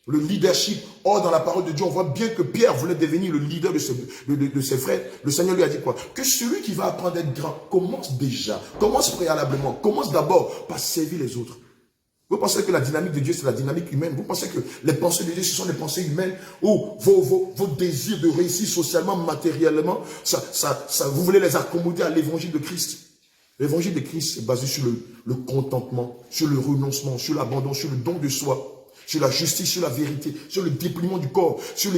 Le leadership. Or, dans la parole de Dieu, on voit bien que Pierre voulait devenir le leader de ses frères. Le Seigneur lui a dit quoi? Que celui qui va apprendre à être grand commence déjà. Commence préalablement. Commence d'abord par servir les autres. Vous pensez que la dynamique de Dieu, c'est la dynamique humaine? Vous pensez que les pensées de Dieu, ce sont des pensées humaines où vos désirs de réussir socialement, matériellement, vous voulez les accommoder à l'évangile de Christ? L'évangile de Christ est basé sur le contentement, sur le renoncement, sur l'abandon, sur le don de soi, sur la justice, sur la vérité, sur le dépouillement du corps, sur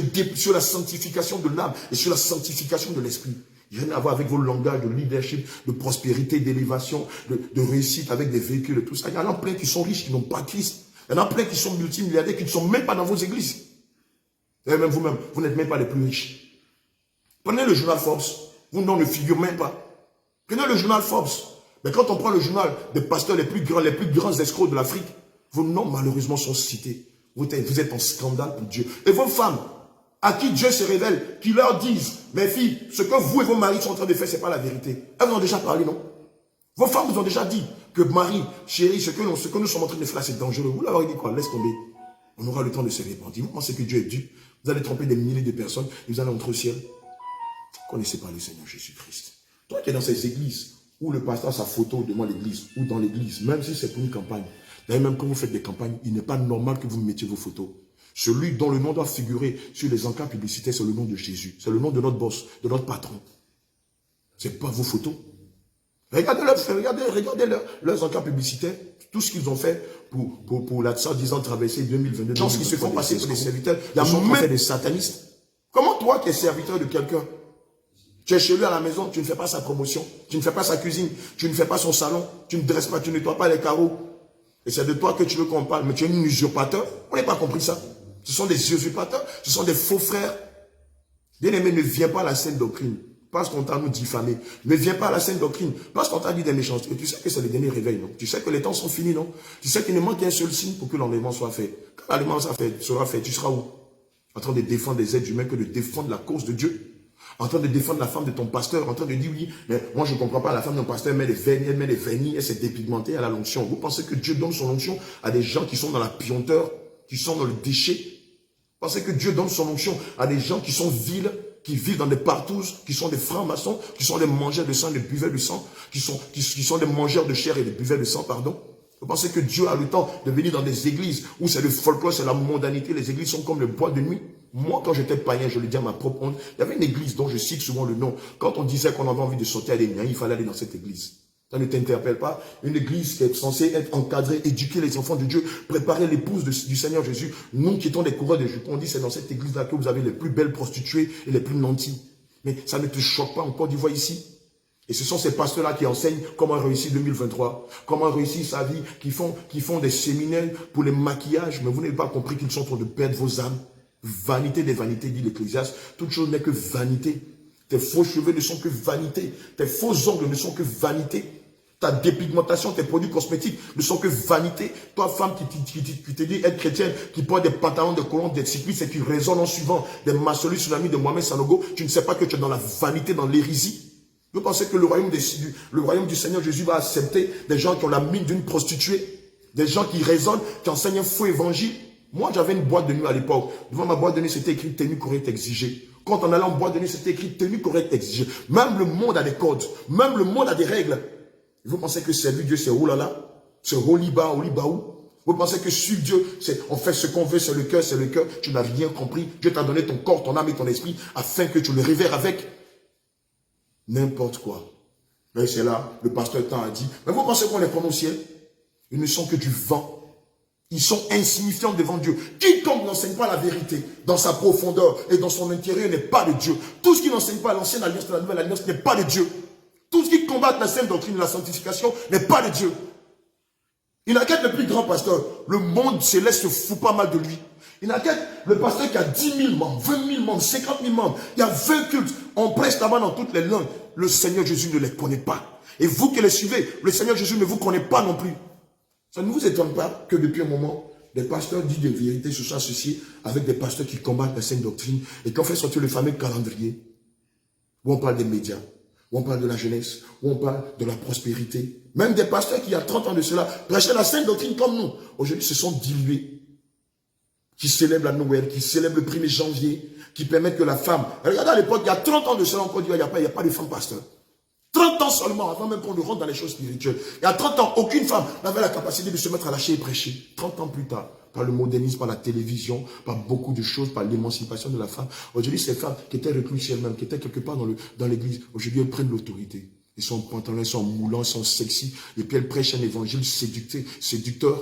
la sanctification de l'âme et sur la sanctification de l'esprit. Il n'y a rien à voir avec vos langages de leadership, de prospérité, d'élévation, de réussite avec des véhicules et tout ça. Il y en a plein qui sont riches, qui n'ont pas Christ. Il y en a plein qui sont multimilliardaires, qui ne sont même pas dans vos églises. Et même vous-même, vous n'êtes même pas les plus riches. Prenez le journal Forbes, vos noms ne figurent même pas. Prenez le journal Forbes. Mais quand on prend le journal des pasteurs les plus grands escrocs de l'Afrique, vos noms malheureusement sont cités. Vous êtes en scandale pour Dieu. Et vos femmes, à qui Dieu se révèle, qui leur disent, mes filles, ce que vous et vos maris sont en train de faire, ce n'est pas la vérité. Elles vous ont déjà parlé, non? Vos femmes vous ont déjà dit que Marie, chérie, ce que nous sommes en train de faire, c'est dangereux. Vous leur avez dit quoi? Laisse tomber. On aura le temps de se répandre. Vous pensez que Dieu est Dieu? Vous allez tromper des milliers de personnes et vous allez entrer au ciel. Vous ne connaissez pas le Seigneur Jésus-Christ. Toi qui es dans ces églises, où le pasteur a sa photo devant l'église, ou dans l'église, même si c'est pour une campagne. D'ailleurs, même quand vous faites des campagnes, il n'est pas normal que vous mettiez vos photos. Celui dont le nom doit figurer sur les encarts publicitaires, c'est le nom de Jésus. C'est le nom de notre boss, de notre patron. Ce n'est pas vos photos. Regardez leurs encarts publicitaires, tout ce qu'ils ont fait pour la 110 ans de traversée 2022. Gens qui se font passer pour des serviteurs, il y a même des satanistes. Comment toi qui es serviteur de quelqu'un, tu es chez lui à la maison, tu ne fais pas sa promotion, tu ne fais pas sa cuisine, tu ne fais pas son salon, tu ne dresses pas, tu ne nettoies pas les carreaux. Et c'est de toi que tu veux qu'on parle, mais tu es un usurpateur. On n'a pas compris ça. Ce sont des usurpateurs, ce sont des faux frères. Bien-aimé, ne viens pas à la sainte doctrine, parce qu'on t'a nous diffamé. Ne viens pas à la sainte doctrine, parce qu'on t'a dit des méchancetés. Tu sais que c'est le dernier réveil, non? Tu sais que les temps sont finis, non? Tu sais qu'il ne manque qu'un seul signe pour que l'enlèvement soit fait. Quand l'enlèvement sera fait, tu seras où? En train de défendre les êtres humains que de défendre la cause de Dieu. En train de défendre la femme de ton pasteur, en train de dire oui, mais moi je ne comprends pas, la femme de mon pasteur met des vernis, elle s'est dépigmentée à la l'onction. Vous pensez que Dieu donne son onction à des gens qui sont dans la puanteur, qui sont dans le déchet? Vous pensez que Dieu donne son onction à des gens qui sont vils, qui vivent dans des partouzes, qui sont des francs-maçons, qui sont des mangeurs de sang, des buveurs de sang, qui sont des mangeurs de chair et des buveurs de sang, pardon? Vous pensez que Dieu a le temps de venir dans des églises où c'est le folklore, c'est la mondanité, les églises sont comme le bois de nuit? Moi, quand j'étais païen, je le dis à ma propre honte, il y avait une église dont je cite souvent le nom. Quand on disait qu'on avait envie de sauter à des miens, il fallait aller dans cette église. Ça ne t'interpelle pas? Une église qui est censée être encadrée, éduquer les enfants de Dieu, préparer l'épouse du Seigneur Jésus. Nous qui étions des coureurs de jupons, on dit c'est dans cette église-là que vous avez les plus belles prostituées et les plus nantis. Mais ça ne te choque pas en Côte d'Ivoire ici? Et ce sont ces pasteurs-là qui enseignent comment réussir 2023, comment réussir sa vie, qui font des séminaires pour les maquillages, mais vous n'avez pas compris qu'ils sont en train de perdre vos âmes. Vanité des vanités, dit l'Ecclésiaste. Toute chose n'est que vanité. Tes faux cheveux ne sont que vanité. Tes faux ongles ne sont que vanité. Ta dépigmentation, tes produits cosmétiques ne sont que vanité. Toi, femme qui te dit être chrétienne, qui porte des pantalons de colonne, des cyclistes et qui raisonne en suivant des Massoli Tsunami de Mohamed Sanogo, tu ne sais pas que tu es dans la vanité, dans l'hérésie. Vous pensez que le royaume du Seigneur Jésus va accepter des gens qui ont la mine d'une prostituée, des gens qui raisonnent, qui enseignent un faux évangile? Moi, j'avais une boîte de nuit à l'époque. Devant ma boîte de nuit, c'était écrit tenue correcte exigée. Quand on allait en boîte de nuit, c'était écrit tenue correcte exigée. Même le monde a des codes. Même le monde a des règles. Vous pensez que servir Dieu, c'est oulala? C'est oliba, olibaou? Vous pensez que suivre Dieu, c'est on fait ce qu'on veut, c'est le cœur, c'est le cœur. Tu n'as rien compris. Dieu t'a donné ton corps, ton âme et ton esprit afin que tu le révères avec n'importe quoi. Mais c'est là, le pasteur Tan a dit, mais vous pensez qu'on les prend au ciel? Ils ne sont que du vent. Ils sont insignifiants devant Dieu. Quiconque n'enseigne pas la vérité dans sa profondeur et dans son intérieur n'est pas de Dieu. Tout ce qui n'enseigne pas l'ancienne alliance et la nouvelle alliance n'est pas de Dieu. Tout ce qui combat la sainte doctrine de la sanctification n'est pas de Dieu. Il n'a qu'à être le plus grand pasteur. Le monde céleste se fout pas mal de lui. Il n'a qu'à être le pasteur qui a 10 000 membres, 20 000 membres, 50 000 membres. Il y a 20 cultes. On prêche là-bas dans toutes les langues. Le Seigneur Jésus ne les connaît pas. Et vous qui les suivez, le Seigneur Jésus ne vous connaît pas non plus. Ça ne vous étonne pas que depuis un moment, des pasteurs dits de vérité se soient associés avec des pasteurs qui combattent la sainte doctrine et qui ont fait sortir le fameux calendrier où on parle des médias. où on parle de la jeunesse, où on parle de la prospérité. Même des pasteurs qui, il y a 30 ans de cela, prêchaient la sainte doctrine comme nous. Aujourd'hui, se sont dilués. Qui célèbrent la Noël, qui célèbrent le 1er janvier, qui permettent que la femme... Regardez à l'époque, il y a 30 ans de cela, on dit, il n'y a pas de femme pasteur. 30 ans seulement, avant même qu'on ne rentre dans les choses spirituelles. Il y a 30 ans, aucune femme n'avait la capacité de se mettre à lâcher et prêcher. 30 ans plus tard, par le modernisme, par la télévision, par beaucoup de choses, par l'émancipation de la femme. Aujourd'hui, ces femmes qui étaient recluses elles-mêmes, qui étaient quelque part dans l'église, aujourd'hui, elles prennent l'autorité. Ils sont pantalons, ils sont moulants, ils sont sexy. Et puis elles prêchent un évangile séducteur.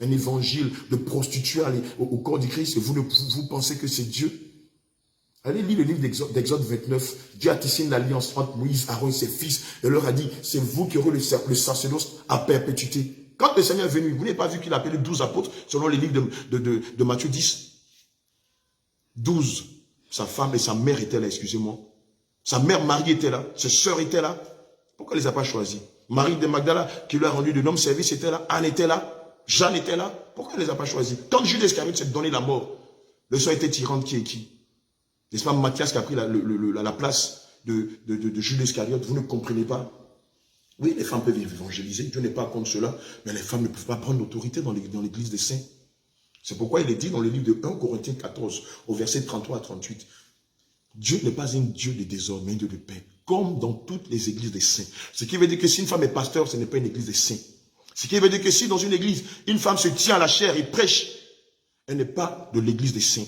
Un évangile de prostituée au corps du Christ. Et vous pensez que c'est Dieu? Allez lire le livre d'Exode 29. Dieu a tissé une alliance entre Moïse, Aaron et ses fils. Et leur a dit, c'est vous qui aurez le sacerdoce à perpétuité. Quand le Seigneur est venu, vous n'avez pas vu qu'il a appelé 12 apôtres, selon les livres de Matthieu 10. 12. Sa femme et sa mère étaient là, excusez-moi. Sa mère Marie était là. Ses sœurs étaient là. Pourquoi elle ne les a pas choisis? Marie de Magdala, qui lui a rendu de nom service, était là. Anne était là. Jeanne était là. Pourquoi elle ne les a pas choisis? Quand Judas Iscariote s'est donné la mort, le sang était tyran qui est qui? N'est-ce pas Matthias qui a pris la place de Judas Iscariote? Vous ne comprenez pas? Oui, les femmes peuvent évangéliser. Dieu n'est pas contre cela. Mais les femmes ne peuvent pas prendre l'autorité dans l'église des saints. C'est pourquoi il est dit dans le livre de 1 Corinthiens 14, au verset 33 à 38. Dieu n'est pas un Dieu de désordre, mais un Dieu de paix. Comme dans toutes les églises des saints. Ce qui veut dire que si une femme est pasteur, ce n'est pas une église des saints. Ce qui veut dire que si dans une église, une femme se tient à la chair et prêche, elle n'est pas de l'église des saints.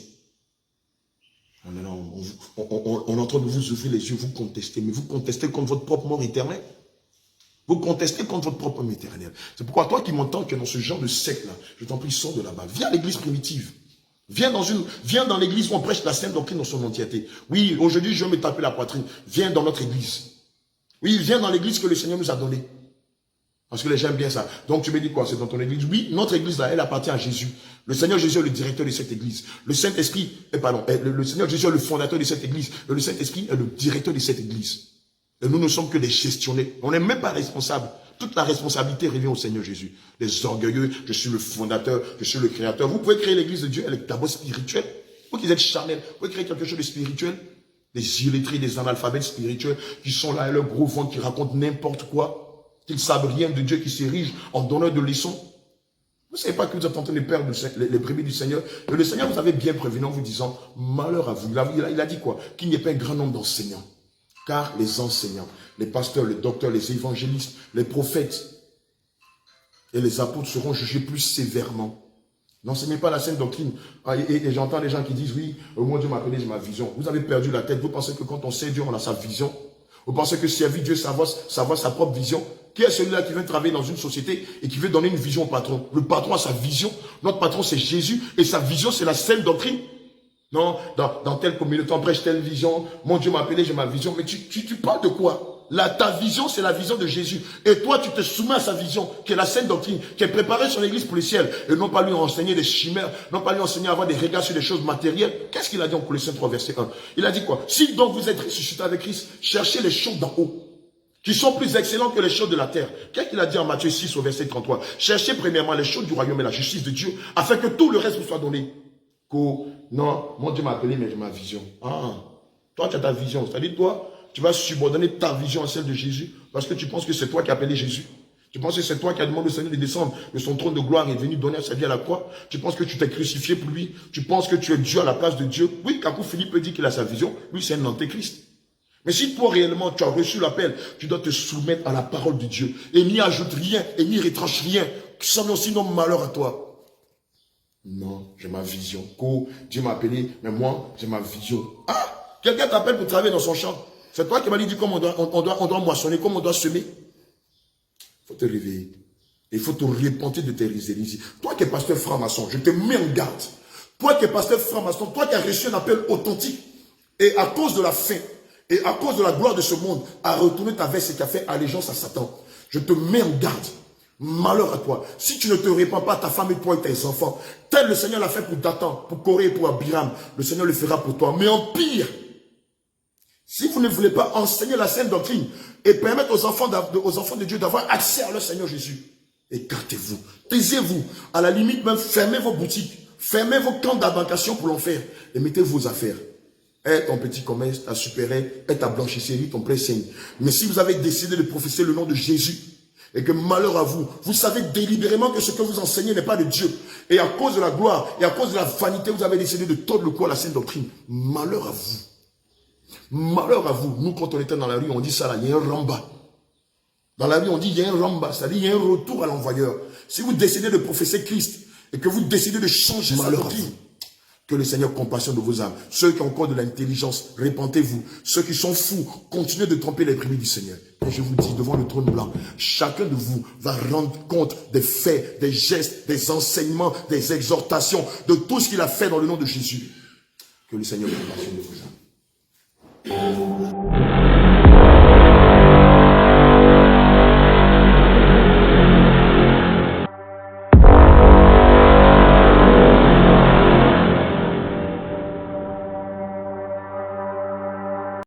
On est en train de vous ouvrir les yeux, vous contestez, mais vous contestez contre votre propre mort éternelle. Vous contestez contre votre propre mort éternelle. C'est pourquoi toi qui m'entends que dans ce genre de secte-là, je t'en prie, sors de là-bas. Viens à l'église primitive. Viens dans l'église où on prêche la sainte doctrine dans son entièreté. Oui, aujourd'hui, je vais me taper la poitrine. Viens dans notre église. Oui, viens dans l'église que le Seigneur nous a donnée. Parce que les gens aiment bien ça. Donc tu me dis quoi? C'est dans ton église? Oui, notre église là, elle appartient à Jésus. Le Seigneur Jésus est le directeur de cette église. Le Saint-Esprit, le Seigneur Jésus est le fondateur de cette église. Et le Saint-Esprit est le directeur de cette église. Et nous ne sommes que des gestionnaires. On n'est même pas responsables. Toute la responsabilité revient au Seigneur Jésus. Les orgueilleux, je suis le fondateur, je suis le créateur. Vous pouvez créer l'église de Dieu, elle est d'abord spirituelle. Vous qui êtes charnels, vous pouvez créer quelque chose de spirituel. Des illettrés, des analphabètes spirituels qui sont là, et leur gros ventre qui racontent n'importe quoi. Qu'ils ne savent rien de Dieu, qui s'érige en donneur de leçons. Vous ne savez pas que vous êtes en train de perdre les brebis du Seigneur. Et le Seigneur vous avait bien prévenu en vous disant, malheur à vous. Il a dit quoi? Qu'il n'y ait pas un grand nombre d'enseignants. Car les enseignants, les pasteurs, les docteurs, les évangélistes, les prophètes et les apôtres seront jugés plus sévèrement. N'enseignez pas la sainte doctrine. Et j'entends les gens qui disent, oui, moi Dieu m'a donné ma vision. Vous avez perdu la tête. Vous pensez que quand on sait Dieu, on a sa vision. Vous pensez que servir Dieu, savoir sa propre vision? Qui est celui-là qui vient travailler dans une société et qui veut donner une vision au patron? Le patron a sa vision. Notre patron, c'est Jésus. Et sa vision, c'est la sainte doctrine. Non, dans telle communauté, on prêche telle vision. Mon Dieu m'a appelé, j'ai ma vision. Mais tu parles de quoi? Ta vision, c'est la vision de Jésus. Et toi, tu te soumets à sa vision, qui est la sainte doctrine, qui est préparée sur l'église pour le ciel. Et non pas lui enseigner des chimères, non pas lui enseigner à avoir des regards sur les choses matérielles. Qu'est-ce qu'il a dit en Colossiens 3, verset 1? Il a dit quoi? Si donc vous êtes ressuscité avec Christ, cherchez les choses d'en haut, qui sont plus excellents que les choses de la terre. Qu'est-ce qu'il a dit en Matthieu 6, au verset 33? Cherchez premièrement les choses du royaume et la justice de Dieu, afin que tout le reste vous soit donné. Non, mon Dieu m'a appelé, mais j'ai ma vision. Toi, tu as ta vision. C'est-à-dire, toi, tu vas subordonner ta vision à celle de Jésus parce que tu penses que c'est toi qui as appelé Jésus. Tu penses que c'est toi qui as demandé au Seigneur de descendre de son trône de gloire et de venir donner sa vie à la croix. Tu penses que tu t'es crucifié pour lui. Tu penses que tu es Dieu à la place de Dieu. Oui, quand Philippe dit qu'il a sa vision, lui c'est un antéchrist. Mais si toi réellement tu as reçu l'appel, tu dois te soumettre à la parole de Dieu. Et n'y ajoute rien et n'y retranche rien. Sinon malheur à toi. Non, j'ai ma vision. Dieu m'a appelé, mais moi j'ai ma vision. Quelqu'un t'appelle pour travailler dans son champ. C'est toi qui m'as dit comment on doit moissonner, comment on doit semer. Il faut te réveiller. Il faut te repentir de tes hérésies. Toi qui es pasteur franc-maçon, je te mets en garde. Toi qui es pasteur franc-maçon, toi qui as reçu un appel authentique, et à cause de la faim, et à cause de la gloire de ce monde, à retourner ta veste et qui a fait allégeance à Satan, je te mets en garde. Malheur à toi. Si tu ne te répands pas, ta femme et toi et tes enfants, tel le Seigneur l'a fait pour Dathan, pour Corée et pour Abiram, le Seigneur le fera pour toi. Mais en pire, si vous ne voulez pas enseigner la sainte doctrine et permettre aux enfants de Dieu d'avoir accès à leur Seigneur Jésus, écartez-vous, taisez-vous, à la limite même fermez vos boutiques, fermez vos camps d'embarcation pour l'enfer et mettez vos affaires. est ton petit commerce, ta supérette, est ta blanchisserie, ton pressing. Mais si vous avez décidé de professer le nom de Jésus, et que malheur à vous, vous savez délibérément que ce que vous enseignez n'est pas de Dieu. Et à cause de la gloire, et à cause de la vanité, vous avez décidé de tordre le cou à la sainte doctrine. Malheur à vous. Malheur à vous. Nous, quand on était dans la rue, on dit ça là, il y a un ramba. Dans la rue, on dit il y a un ramba, c'est-à-dire il y a un retour à l'envoyeur. Si vous décidez de professer Christ, et que vous décidez de changer sa doctrine, que le Seigneur compassionne de vos âmes. Ceux qui ont encore de l'intelligence, répentez-vous. Ceux qui sont fous, continuez de tromper les prémices du Seigneur. Et je vous dis, devant le trône blanc, chacun de vous va rendre compte des faits, des gestes, des enseignements, des exhortations, de tout ce qu'il a fait dans le nom de Jésus. Que le Seigneur compassionne de vos âmes.